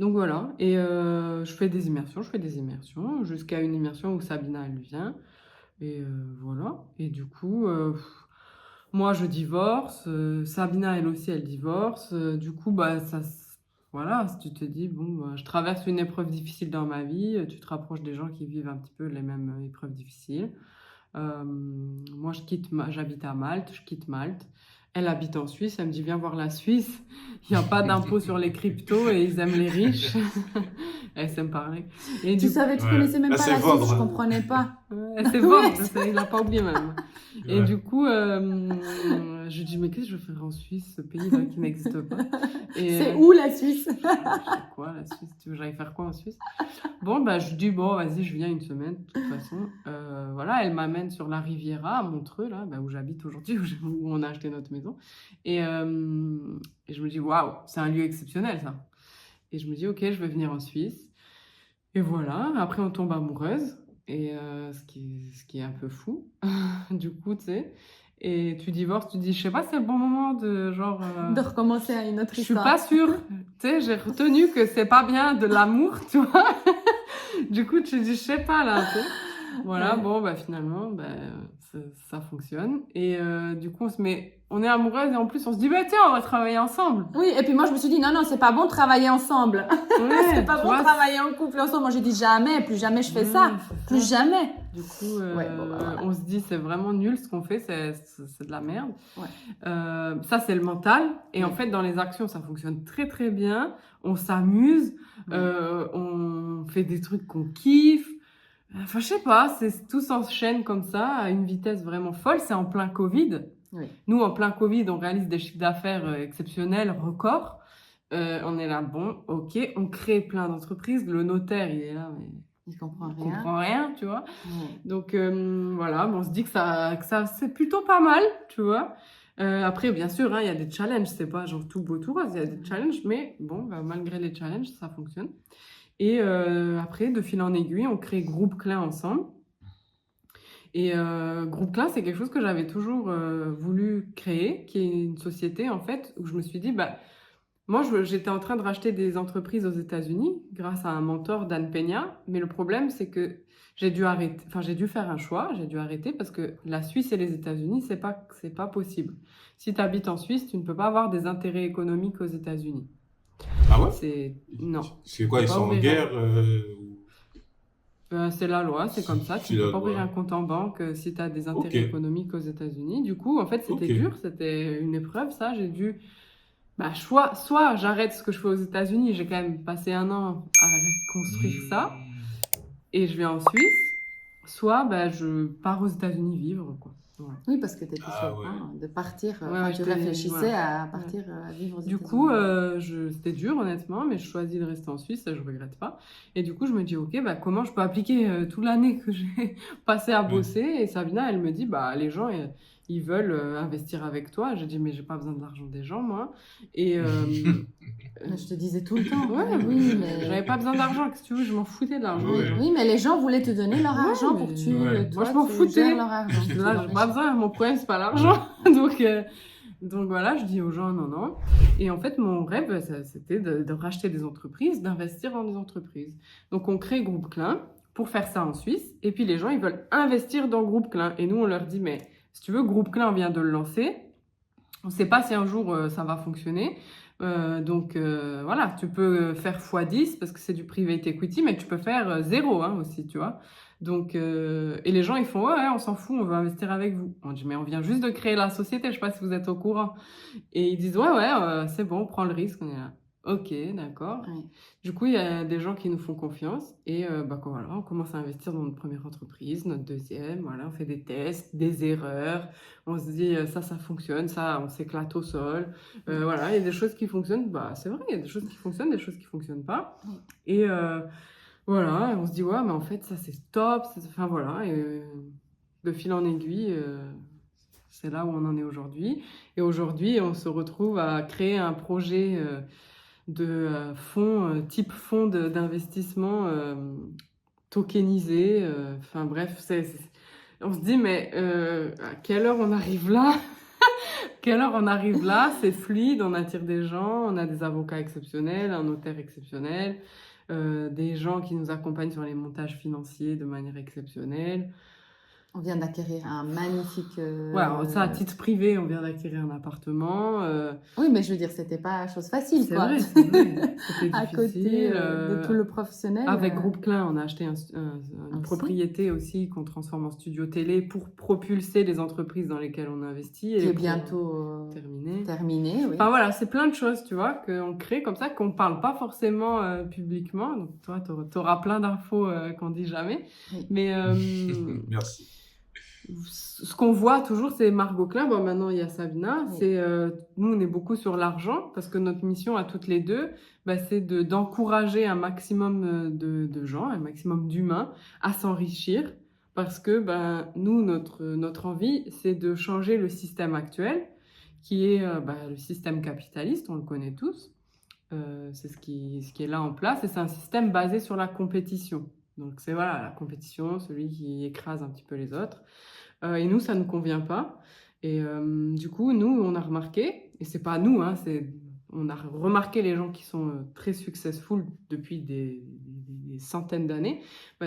Donc voilà, et je fais des immersions, jusqu'à une immersion où Sabina, elle vient. Et voilà, et du coup, moi je divorce, Sabina elle aussi elle divorce, du coup voilà, si tu te dis, bon, je traverse une épreuve difficile dans ma vie, tu te rapproches des gens qui vivent un petit peu les mêmes épreuves difficiles. Moi j'habite à Malte, je quitte Malte. Elle habite en Suisse, elle me dit viens voir la Suisse, il n'y a pas d'impôt sur les cryptos et ils aiment les riches. Elle sait me parler. Et Tu connaissais même pas la Suisse, je comprenais pas. C'est vendre, il l'a pas oublié même. Et du coup, je dis mais qu'est-ce que je vais faire en Suisse, ce pays-là qui n'existe pas. C'est où la Suisse? Je sais quoi la Suisse, tu veux que j'aille faire quoi en Suisse? Bon, je dis bon, vas-y, je viens une semaine de toute façon. Voilà, elle m'amène sur la Riviera à Montreux, là, où j'habite aujourd'hui, où on a acheté notre maison. Et je me dis waouh, c'est un lieu exceptionnel ça. Et je me dis ok, je vais venir en Suisse. Et voilà, après on tombe amoureuse. Et ce qui est un peu fou, du coup, tu sais. Et tu divorces, tu dis, je sais pas, c'est le bon moment de genre... de recommencer à une autre histoire. Je suis pas sûre. Tu sais, j'ai retenu que c'est pas bien de l'amour, tu vois. Du coup, tu dis, je sais pas, là, tu sais. Voilà, bon, finalement, ça fonctionne. Et du coup, on est amoureuses et en plus, on se dit, bah tiens, on va travailler ensemble. Oui, et puis moi, je me suis dit, non, c'est pas bon de travailler ensemble. Ouais, C'est pas tu bon vois, de travailler en couple ensemble. Moi, j'ai dit jamais, plus jamais je fais ça. c'est Plus ça. jamais. Du coup, Ouais, bon, bah, voilà. on se dit, c'est vraiment nul ce qu'on fait, c'est de la merde. Ouais. Ça, c'est le mental. Et en Ouais. fait, dans les actions, ça fonctionne très, très bien. On s'amuse, Ouais. on fait des trucs qu'on kiffe. Enfin, je sais pas, tout s'enchaîne comme ça, à une vitesse vraiment folle. C'est en plein Covid. Oui. Nous, en plein Covid, on réalise des chiffres d'affaires exceptionnels, records. On est là, bon, ok, on crée plein d'entreprises. Le notaire, il est là, mais Il comprend il rien. comprend rien, tu vois. Ouais. Donc voilà, on se dit que ça c'est plutôt pas mal, tu vois. Après, bien sûr, hein, il y a des challenges, c'est pas genre tout beau tout rose, il y a des challenges, mais bon, bah, malgré les challenges, ça fonctionne. Et après, de fil en aiguille, on crée Groupe Klein ensemble. Et Groupe Klein, c'est quelque chose que j'avais toujours voulu créer, qui est une société, en fait, où je me suis dit, bah, moi, j'étais en train de racheter des entreprises aux États-Unis grâce à un mentor, Dan Peña. Mais le problème, c'est que j'ai dû arrêter. Enfin, j'ai dû faire un choix. J'ai dû arrêter parce que la Suisse et les États-Unis, c'est pas possible. Si tu habites en Suisse, tu ne peux pas avoir des intérêts économiques aux États-Unis. Ah ouais? Non. C'est quoi, Tu ils peux sont pas en ouvrir guerre c'est la loi, c'est comme ça. Tu C'est ne peux la pas ouvrir loi. un compte en banque si tu as des intérêts Ok. économiques aux États-Unis. Du coup, en fait, c'était Ok. dur. C'était une épreuve, ça. J'ai dû bah, soit j'arrête ce que je fais aux États-Unis, j'ai quand même passé 1 an à construire ça, et je vais en Suisse, soit bah, je pars aux États-Unis vivre, quoi. Voilà. Oui, parce que tu étais sur Ah le ouais. point de partir. Ouais, Enfin, ouais, tu j'étais- réfléchissais voilà. à partir à vivre aux Du États-Unis. coup, c'était dur honnêtement, mais je choisis de rester en Suisse, ça je regrette pas. Et du coup, je me dis, ok, bah, comment je peux appliquer toute l'année que j'ai passé à bosser? Et Sabina, elle me dit, bah, les gens, ils veulent investir avec toi. J'ai dit, mais j'ai pas besoin de l'argent des gens, moi. Et Je te disais tout le temps. ouais, Oui, mais j'avais pas besoin d'argent, qu'est-ce que tu veux, je m'en foutais de l'argent des Ouais. gens. oui, mais les gens voulaient te donner leur Ouais, argent mais- pour que tu, Ouais. toi, Moi, je m'en tu foutais. gères leur argent. Je tu dis, là, j'ai pas l'enrichis. besoin, mon problème, c'est pas l'argent. Donc voilà, je dis aux gens non, non. Et en fait, mon rêve, c'était de racheter des entreprises, d'investir dans des entreprises. Donc on crée Groupe Klein pour faire ça en Suisse. Et puis les gens, ils veulent investir dans Groupe Klein. Et nous, on leur dit, mais si tu veux, Groupe Klein vient de le lancer. On ne sait pas si un jour ça va fonctionner. Donc voilà, tu peux faire x10 parce que c'est du private equity, mais tu peux faire 0 hein, aussi, tu vois. Donc, et les gens, ils font, ouais, on s'en fout, on veut investir avec vous. On dit, mais on vient juste de créer la société, je sais pas si vous êtes au courant. Et ils disent, ouais, c'est bon, on prend le risque. On est là, ok, d'accord. Ouais. Du coup, il y a des gens qui nous font confiance et bah, voilà, on commence à investir dans notre première entreprise, notre deuxième, voilà, on fait des tests, des erreurs, on se dit ça fonctionne, ça, on s'éclate au sol. Voilà, il y a des choses qui fonctionnent, bah c'est vrai, il y a des choses qui fonctionnent, des choses qui fonctionnent pas. Et voilà, on se dit ouais, mais en fait ça c'est top, enfin voilà, et de fil en aiguille, c'est là où on en est aujourd'hui. Et aujourd'hui, on se retrouve à créer un projet de fonds, type fonds d'investissement tokenisé. Enfin bref, on se dit, mais à quelle heure on arrive là? Quelle heure on arrive là? C'est fluide, on attire des gens, on a des avocats exceptionnels, un notaire exceptionnel, des gens qui nous accompagnent sur les montages financiers de manière exceptionnelle. On vient d'acquérir un magnifique. Ouais, alors ça, à titre privé, on vient d'acquérir un appartement. Oui, mais je veux dire, c'était pas chose facile, C'est quoi. vrai, c'est vrai. C'était À côté difficile. de tout le professionnel. Avec Groupe Klein, on a acheté une Aussi. propriété aussi qu'on transforme en studio télé pour propulser les entreprises dans lesquelles on investit. Qui et est pour bientôt terminé. oui. Enfin voilà, c'est plein de choses, tu vois, qu'on crée comme ça, qu'on ne parle pas forcément publiquement. Donc toi, tu auras plein d'infos qu'on dit jamais. Oui. Mais Merci. ce qu'on voit toujours, c'est Margot Klein. Bon, maintenant, il y a Sabina. Oui. C'est, nous, on est beaucoup sur l'argent parce que notre mission à toutes les deux, bah, c'est d'encourager un maximum de gens, un maximum d'humains à s'enrichir. Parce que ben, nous, notre envie, c'est de changer le système actuel, qui est le système capitaliste, on le connaît tous. C'est ce qui est là en place. Et c'est un système basé sur la compétition. Donc c'est voilà, la compétition, celui qui écrase un petit peu les autres. Et nous, ça ne nous convient pas. Et du coup, nous, on a remarqué, et c'est pas nous, hein, on a remarqué les gens qui sont très successful depuis des centaines d'années,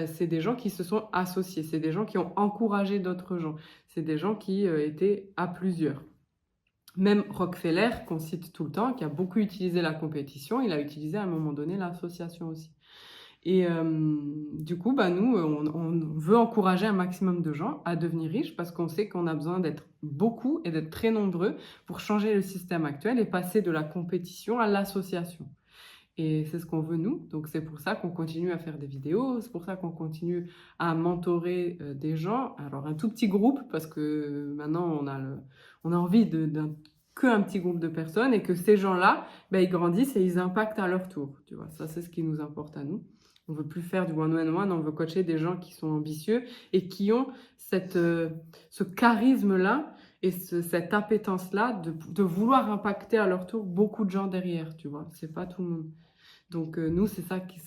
c'est des gens qui se sont associés, c'est des gens qui ont encouragé d'autres gens, c'est des gens qui étaient à plusieurs. Même Rockefeller, qu'on cite tout le temps, qui a beaucoup utilisé la compétition, il a utilisé à un moment donné l'association aussi. Et du coup, nous, on veut encourager un maximum de gens à devenir riches parce qu'on sait qu'on a besoin d'être beaucoup et d'être très nombreux pour changer le système actuel et passer de la compétition à l'association. Et c'est ce qu'on veut nous, donc c'est pour ça qu'on continue à faire des vidéos, c'est pour ça qu'on continue à mentorer des gens. Alors un tout petit groupe, parce que maintenant on a envie qu'un petit groupe de personnes et que ces gens-là, ils grandissent et ils impactent à leur tour. Tu vois, ça c'est ce qui nous importe à nous. On veut plus faire du one-on-one, on veut coacher des gens qui sont ambitieux et qui ont ce charisme-là et cette appétence-là de vouloir impacter à leur tour beaucoup de gens derrière, tu vois. C'est pas tout le monde. Donc nous, c'est ça qui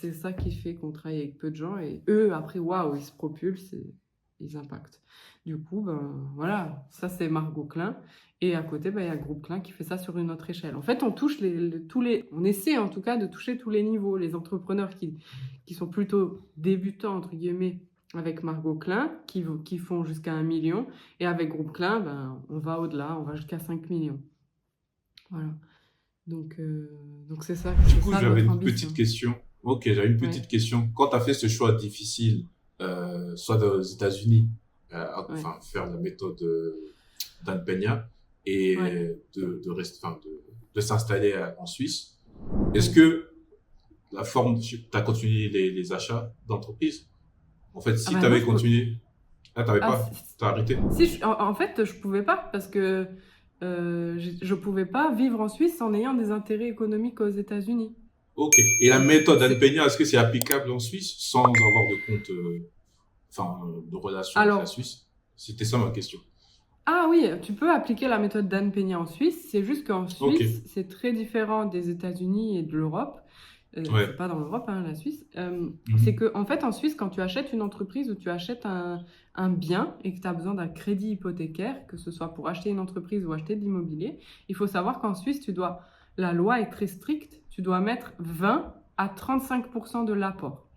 fait qu'on travaille avec peu de gens et eux, après, waouh, ils se propulsent et ils impactent. Du coup, voilà, ça c'est Margot Klein. Et à côté, il y a Groupe Klein qui fait ça sur une autre échelle. En fait, on touche on essaie en tout cas de toucher tous les niveaux. Les entrepreneurs qui sont plutôt débutants, entre guillemets, avec Margot Klein, qui font jusqu'à 1 million. Et avec Groupe Klein, on va au-delà, on va jusqu'à 5 millions. Voilà. Donc c'est ça. Du coup, j'avais une petite question. Ok, j'avais une petite question. Quand tu as fait ce choix difficile, soit aux États-Unis, faire la méthode d'Anne Peña et de s'installer en Suisse, est-ce que la forme, tu as continué les achats d'entreprise? En fait, si tu avais continué, tu n'avais pas, tu as arrêté? Si, en fait, je ne pouvais pas parce que je ne pouvais pas vivre en Suisse en ayant des intérêts économiques aux États-Unis. Ok. Et la méthode Anne Peña, est-ce que c'est applicable en Suisse sans avoir de compte, de relation avec la Suisse? C'était ça ma question. Ah oui, tu peux appliquer la méthode d'Anne Peña en Suisse. C'est juste qu'en Suisse, c'est très différent des États-Unis et de l'Europe. C'est pas dans l'Europe, la Suisse. C'est qu'en fait, en Suisse, quand tu achètes une entreprise ou tu achètes un bien et que tu as besoin d'un crédit hypothécaire, que ce soit pour acheter une entreprise ou acheter de l'immobilier, il faut savoir qu'en Suisse, la loi est très stricte, tu dois mettre 20 à 35% de l'apport.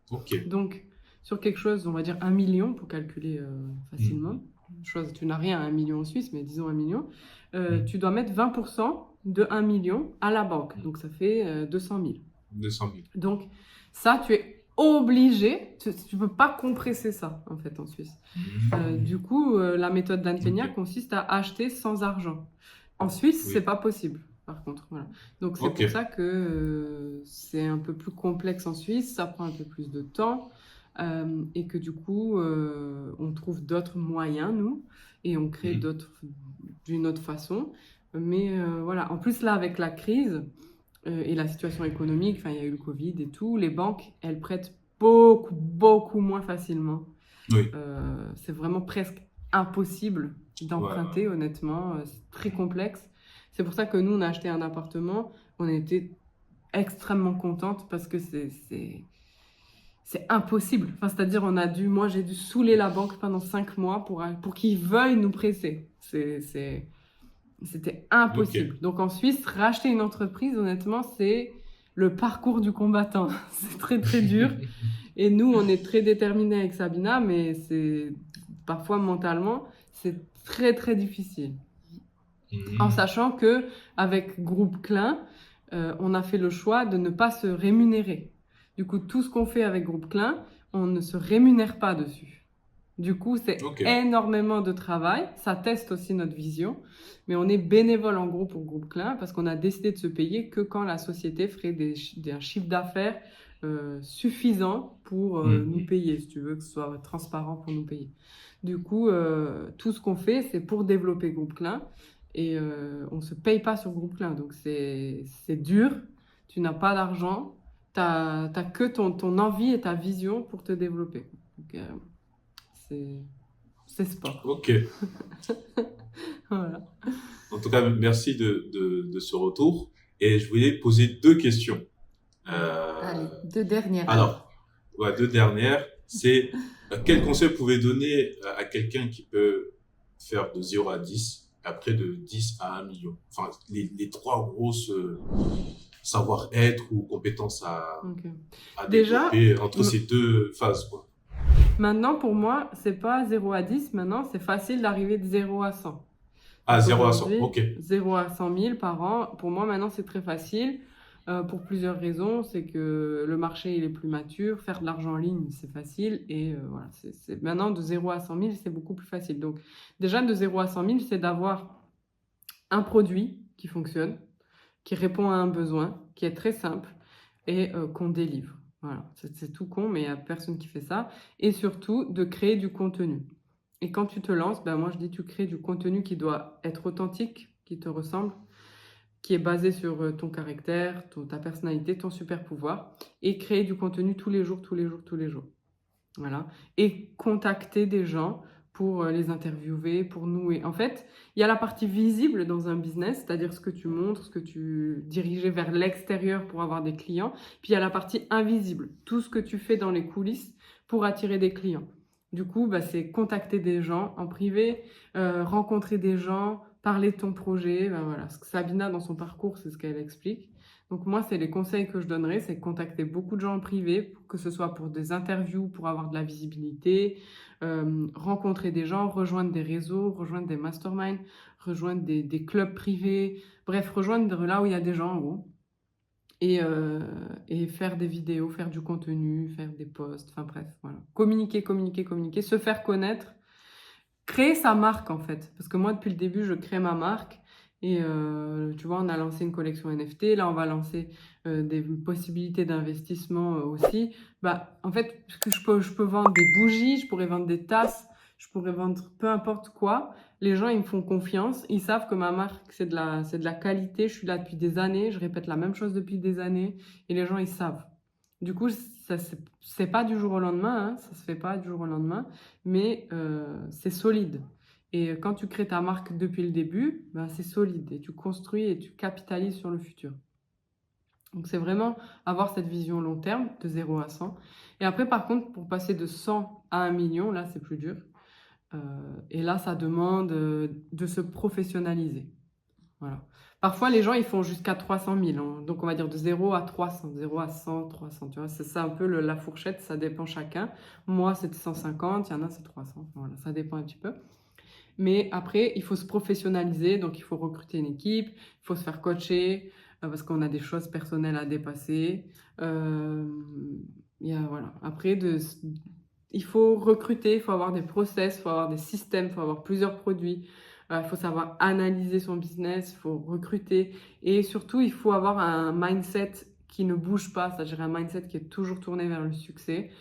Ok. Donc, sur quelque chose, on va dire 1 million pour calculer facilement. Tu n'as rien à 1 million en Suisse, mais disons 1 million. Tu dois mettre 20% de 1 million à la banque. Donc, ça fait 200 000. 200 000. Donc, ça, tu es obligé, tu ne peux pas compresser ça, en fait, en Suisse. Du coup, la méthode d'Anne Peña consiste à acheter sans argent. En Suisse, c'est pas possible, par contre. Voilà. Donc, c'est pour ça que c'est un peu plus complexe en Suisse, ça prend un peu plus de temps, et que du coup, on trouve d'autres moyens, nous, et on crée d'une autre façon. Mais voilà, en plus, là, avec la crise et la situation économique, il y a eu le Covid et tout, les banques, elles prêtent beaucoup, beaucoup moins facilement. Oui. C'est vraiment presque impossible d'emprunter, honnêtement. C'est très complexe. C'est pour ça que nous, on a acheté un appartement. On était extrêmement contentes parce que c'est impossible. C'est-à-dire, moi, j'ai dû saouler la banque pendant 5 mois pour qu'ils veuillent nous presser. C'était impossible. Donc en Suisse, racheter une entreprise, honnêtement, c'est le parcours du combattant. C'est très, très dur. Et nous, on est très déterminés avec Sabina, mais parfois mentalement, c'est très, très difficile. En sachant qu'avec Groupe Klein, on a fait le choix de ne pas se rémunérer. Du coup, tout ce qu'on fait avec Groupe Klein, on ne se rémunère pas dessus. Du coup, c'est énormément de travail. Ça teste aussi notre vision. Mais on est bénévole en gros pour Groupe Klein parce qu'on a décidé de se payer que quand la société ferait un chiffre d'affaires suffisant pour nous payer, si tu veux, que ce soit transparent pour nous payer. Du coup, tout ce qu'on fait, c'est pour développer Groupe Klein et on ne se paye pas sur Groupe Klein. Donc, c'est dur. Tu n'as pas d'argent. Tu n'as que ton envie et ta vision pour te développer. Donc, c'est sport. Ok. Voilà. En tout cas, merci de ce retour. Et je voulais poser 2 questions. Allez, 2 dernières. Alors, 2 dernières. C'est quel conseil vous pouvez donner à quelqu'un qui peut faire de 0 à 10, après de 10 à 1 million? Enfin, les 3 grosses savoir-être ou compétences à développer entre ces 2 phases, quoi. Maintenant, pour moi, c'est pas 0 à 10. Maintenant, c'est facile d'arriver de 0 à 100. Ah, Donc 0 à 100, aujourd'hui, ok. 0 à 100 000 par an, pour moi maintenant c'est très facile pour plusieurs raisons. C'est que le marché il est plus mature, faire de l'argent en ligne c'est facile et voilà, maintenant de 0 à 100 000 c'est beaucoup plus facile. Donc déjà de 0 à 100 000 c'est d'avoir un produit qui fonctionne, qui répond à un besoin, qui est très simple et qu'on délivre. Voilà, c'est tout con, mais il n'y a personne qui fait ça. Et surtout, de créer du contenu. Et quand tu te lances, ben moi je dis tu crées du contenu qui doit être authentique, qui te ressemble, qui est basé sur ton caractère, ta personnalité, ton super pouvoir. Et créer du contenu tous les jours, tous les jours, tous les jours. Voilà. Et contacter des gens pour les interviewer, pour nouer. En fait, il y a la partie visible dans un business, c'est-à-dire ce que tu montres, ce que tu diriges vers l'extérieur pour avoir des clients. Puis il y a la partie invisible, tout ce que tu fais dans les coulisses pour attirer des clients. Du coup, bah, c'est contacter des gens en privé, rencontrer des gens, parler de ton projet. Ben voilà. Sabina, dans son parcours, c'est ce qu'elle explique. Donc moi, c'est les conseils que je donnerais, c'est contacter beaucoup de gens en privé, que ce soit pour des interviews, pour avoir de la visibilité, rencontrer des gens, rejoindre des réseaux, rejoindre des masterminds, rejoindre des clubs privés, bref, rejoindre là où il y a des gens en gros. Et faire des vidéos, faire du contenu, faire des posts, enfin bref, voilà. Communiquer, communiquer, communiquer, se faire connaître, créer sa marque en fait. Parce que moi, depuis le début, je crée ma marque. Et tu vois, on a lancé une collection NFT. Là, on va lancer des possibilités d'investissement aussi. Bah, en fait, je peux vendre des bougies, je pourrais vendre des tasses, je pourrais vendre peu importe quoi. Les gens, ils me font confiance. Ils savent que ma marque, c'est de la qualité. Je suis là depuis des années. Je répète la même chose depuis des années. Et les gens, ils savent. Du coup, ça, c'est pas du jour au lendemain. Hein, ça se fait pas du jour au lendemain. Mais c'est solide. Et quand tu crées ta marque depuis le début, ben c'est solide et tu construis et tu capitalises sur le futur. Donc c'est vraiment avoir cette vision long terme de 0 à 100. Et après, par contre, pour passer de 100 à 1 million, là, c'est plus dur. Et là, ça demande de se professionnaliser. Voilà. Parfois, les gens, ils font jusqu'à 300 000. Hein. Donc, on va dire de 0 à 300, 0 à 100, 300. Tu vois, c'est ça un peu la fourchette, ça dépend chacun. Moi, c'était 150, il y en a, c'est 300. Voilà, ça dépend un petit peu. Mais après, il faut se professionnaliser, donc il faut recruter une équipe, il faut se faire coacher, parce qu'on a des choses personnelles à dépasser. Voilà. Après, il faut recruter, il faut avoir des process, il faut avoir des systèmes, il faut avoir plusieurs produits, il faut savoir analyser son business, il faut recruter. Et surtout, il faut avoir un mindset qui ne bouge pas, c'est-à-dire un mindset qui est toujours tourné vers le succès.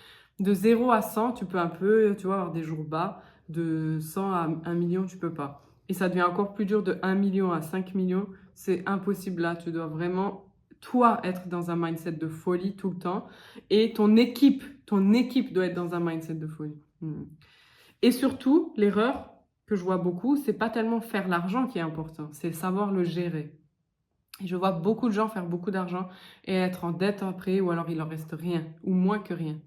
De 0 à 100, tu peux un peu, tu vois, avoir des jours bas. De 100 à 1 million, tu peux pas. Et ça devient encore plus dur de 1 million à 5 millions. C'est impossible là. Tu dois vraiment, toi, être dans un mindset de folie tout le temps. Et ton équipe doit être dans un mindset de folie. Et surtout, l'erreur que je vois beaucoup, c'est pas tellement faire l'argent qui est important, c'est savoir le gérer. Et je vois beaucoup de gens faire beaucoup d'argent et être en dette après, ou alors il leur reste rien, ou moins que rien.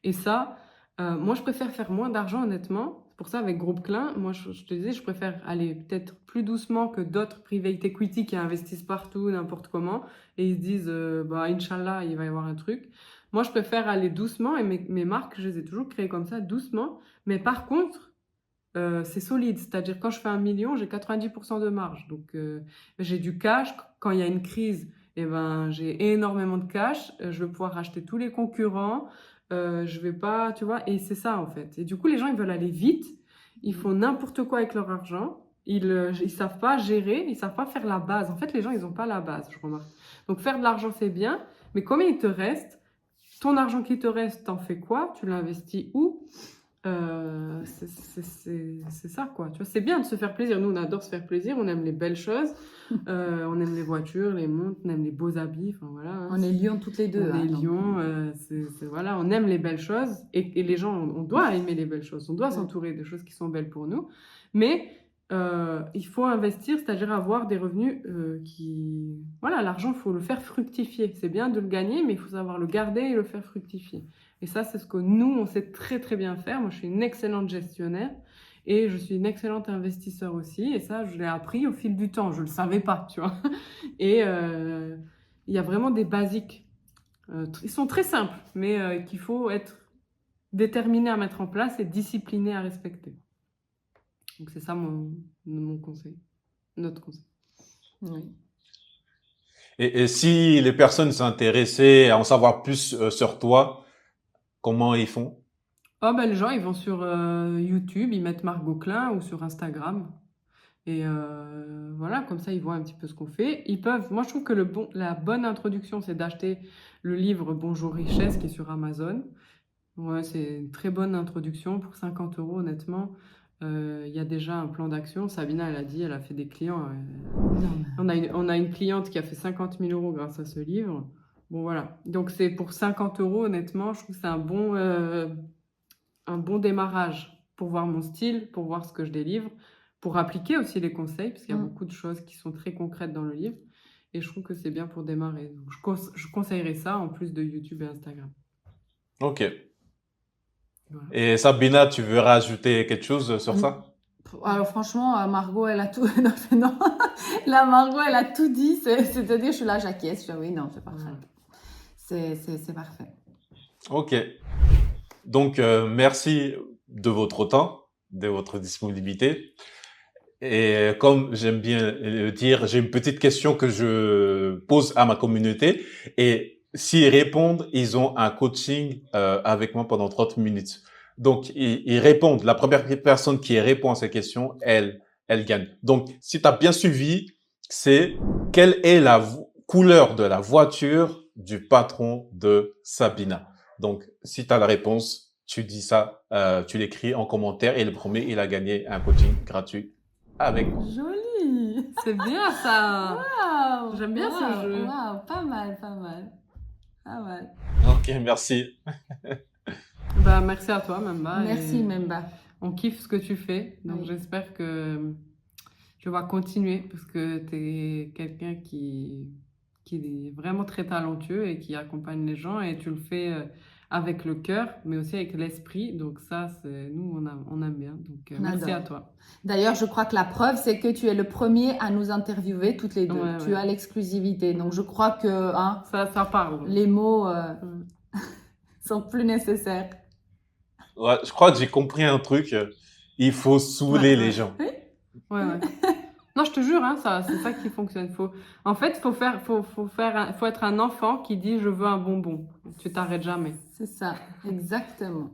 Et ça, moi je préfère faire moins d'argent honnêtement. C'est pour ça avec Groupe Klein, moi je te disais, je préfère aller peut-être plus doucement que d'autres private equity qui investissent partout, n'importe comment, et ils se disent, bah Inch'Allah, il va y avoir un truc. Moi je préfère aller doucement et mes marques, je les ai toujours créées comme ça, doucement. Mais par contre, c'est solide, c'est-à-dire quand je fais 1 million, j'ai 90% de marge. Donc j'ai du cash. Quand il y a une crise, eh ben, j'ai énormément de cash. Je vais pouvoir racheter tous les concurrents. Je vais pas, tu vois, et c'est ça en fait. Et du coup, les gens, ils veulent aller vite. Ils font n'importe quoi avec leur argent. Ils savent pas gérer, ils savent pas faire la base. En fait, les gens, ils ont pas la base, je remarque. Donc faire de l'argent, c'est bien, mais combien il te reste? Ton argent qui te reste, t'en fais quoi? Tu l'investis où? C'est ça quoi, tu vois, c'est bien de se faire plaisir. Nous on adore se faire plaisir, on aime les belles choses, on aime les voitures, les montres, on aime les beaux habits, enfin voilà, hein. On est lions toutes les deux. On est lions, voilà, on aime les belles choses et les gens, on doit aimer les belles choses, on doit s'entourer de choses qui sont belles pour nous, mais il faut investir, c'est-à-dire avoir des revenus voilà, l'argent, il faut le faire fructifier. C'est bien de le gagner, mais il faut savoir le garder et le faire fructifier. Et ça, c'est ce que nous, on sait très très bien faire. Moi, je suis une excellente gestionnaire et je suis une excellente investisseur aussi. Et ça, je l'ai appris au fil du temps. Je ne le savais pas, tu vois. Et il y a vraiment des basiques. Ils sont très simples, mais qu'il faut être déterminé à mettre en place et discipliné à respecter. Donc, c'est ça mon conseil. notre conseil. Oui. Et si les personnes s'intéressaient à en savoir plus sur toi, comment ils font? Oh, ben, les gens, ils vont sur YouTube, ils mettent Margot Klein ou sur Instagram. Et voilà, comme ça, ils voient un petit peu ce qu'on fait. Ils peuvent, moi, je trouve que la bonne introduction, c'est d'acheter le livre Bonjour Richesse qui est sur Amazon. Ouais, c'est une très bonne introduction pour 50 euros, honnêtement. Il y a déjà un plan d'action. Sabina, elle a dit, elle a fait des clients. Non, mais- On a une cliente qui a fait 50 000 euros grâce à ce livre. Bon, voilà. Donc, c'est pour 50 euros, honnêtement, je trouve que c'est un bon démarrage pour voir mon style, pour voir ce que je délivre, pour appliquer aussi les conseils, parce qu'il y a beaucoup de choses qui sont très concrètes dans le livre. Et je trouve que c'est bien pour démarrer. Donc, je conseillerais ça en plus de YouTube et Instagram. Ok. Voilà. Et Sabina, tu veux rajouter quelque chose sur ça? Alors franchement, Margot, elle a tout. Non, non. Là, Margot, elle a tout dit. C'est-à-dire, je suis là, j'acquiesce. Je fais oui, non, c'est parfait. C'est parfait. Ok. Donc, merci de votre temps, de votre disponibilité. Et comme j'aime bien le dire, j'ai une petite question que je pose à ma communauté. Et s'ils répondent, ils ont un coaching avec moi pendant 30 minutes. Donc, ils répondent. La première personne qui répond à ces questions, elle gagne. Donc, si tu as bien suivi, c'est quelle est la couleur de la voiture du patron de Sabina. Donc, si tu as la réponse, tu dis ça, tu l'écris en commentaire et le premier, il a gagné un coaching gratuit avec moi. Joli. C'est bien ça. Waouh. J'aime bien ce jeu. Waouh, pas mal, pas mal. Pas mal. Ok, merci. Bah, merci à toi, Memba. Merci, et Memba. On kiffe ce que tu fais. Donc, Oui. j'espère que tu vas continuer parce que tu es quelqu'un qui est vraiment très talentueux et qui accompagne les gens et tu le fais avec le cœur, mais aussi avec l'esprit. Donc ça, nous, on aime bien. Donc On merci adore. à toi. D'ailleurs, je crois que la preuve, c'est que tu es le premier à nous interviewer toutes les deux. Ouais, Tu ouais. as l'exclusivité. Donc, je crois que hein, Ça parle. les mots Mm. sont plus nécessaires. Ouais, je crois que j'ai compris un truc. Il faut saouler les gens. Oui. Ouais, ouais. Non, je te jure, hein, c'est ça qui fonctionne. En fait, faut être un enfant qui dit je veux un bonbon. Tu t'arrêtes jamais. C'est ça, exactement.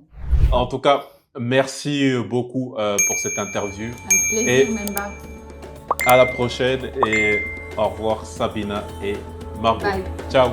En tout cas, merci beaucoup pour cette interview. Avec plaisir, Memba. À la prochaine et au revoir Sabina et Margot. Bye. Ciao.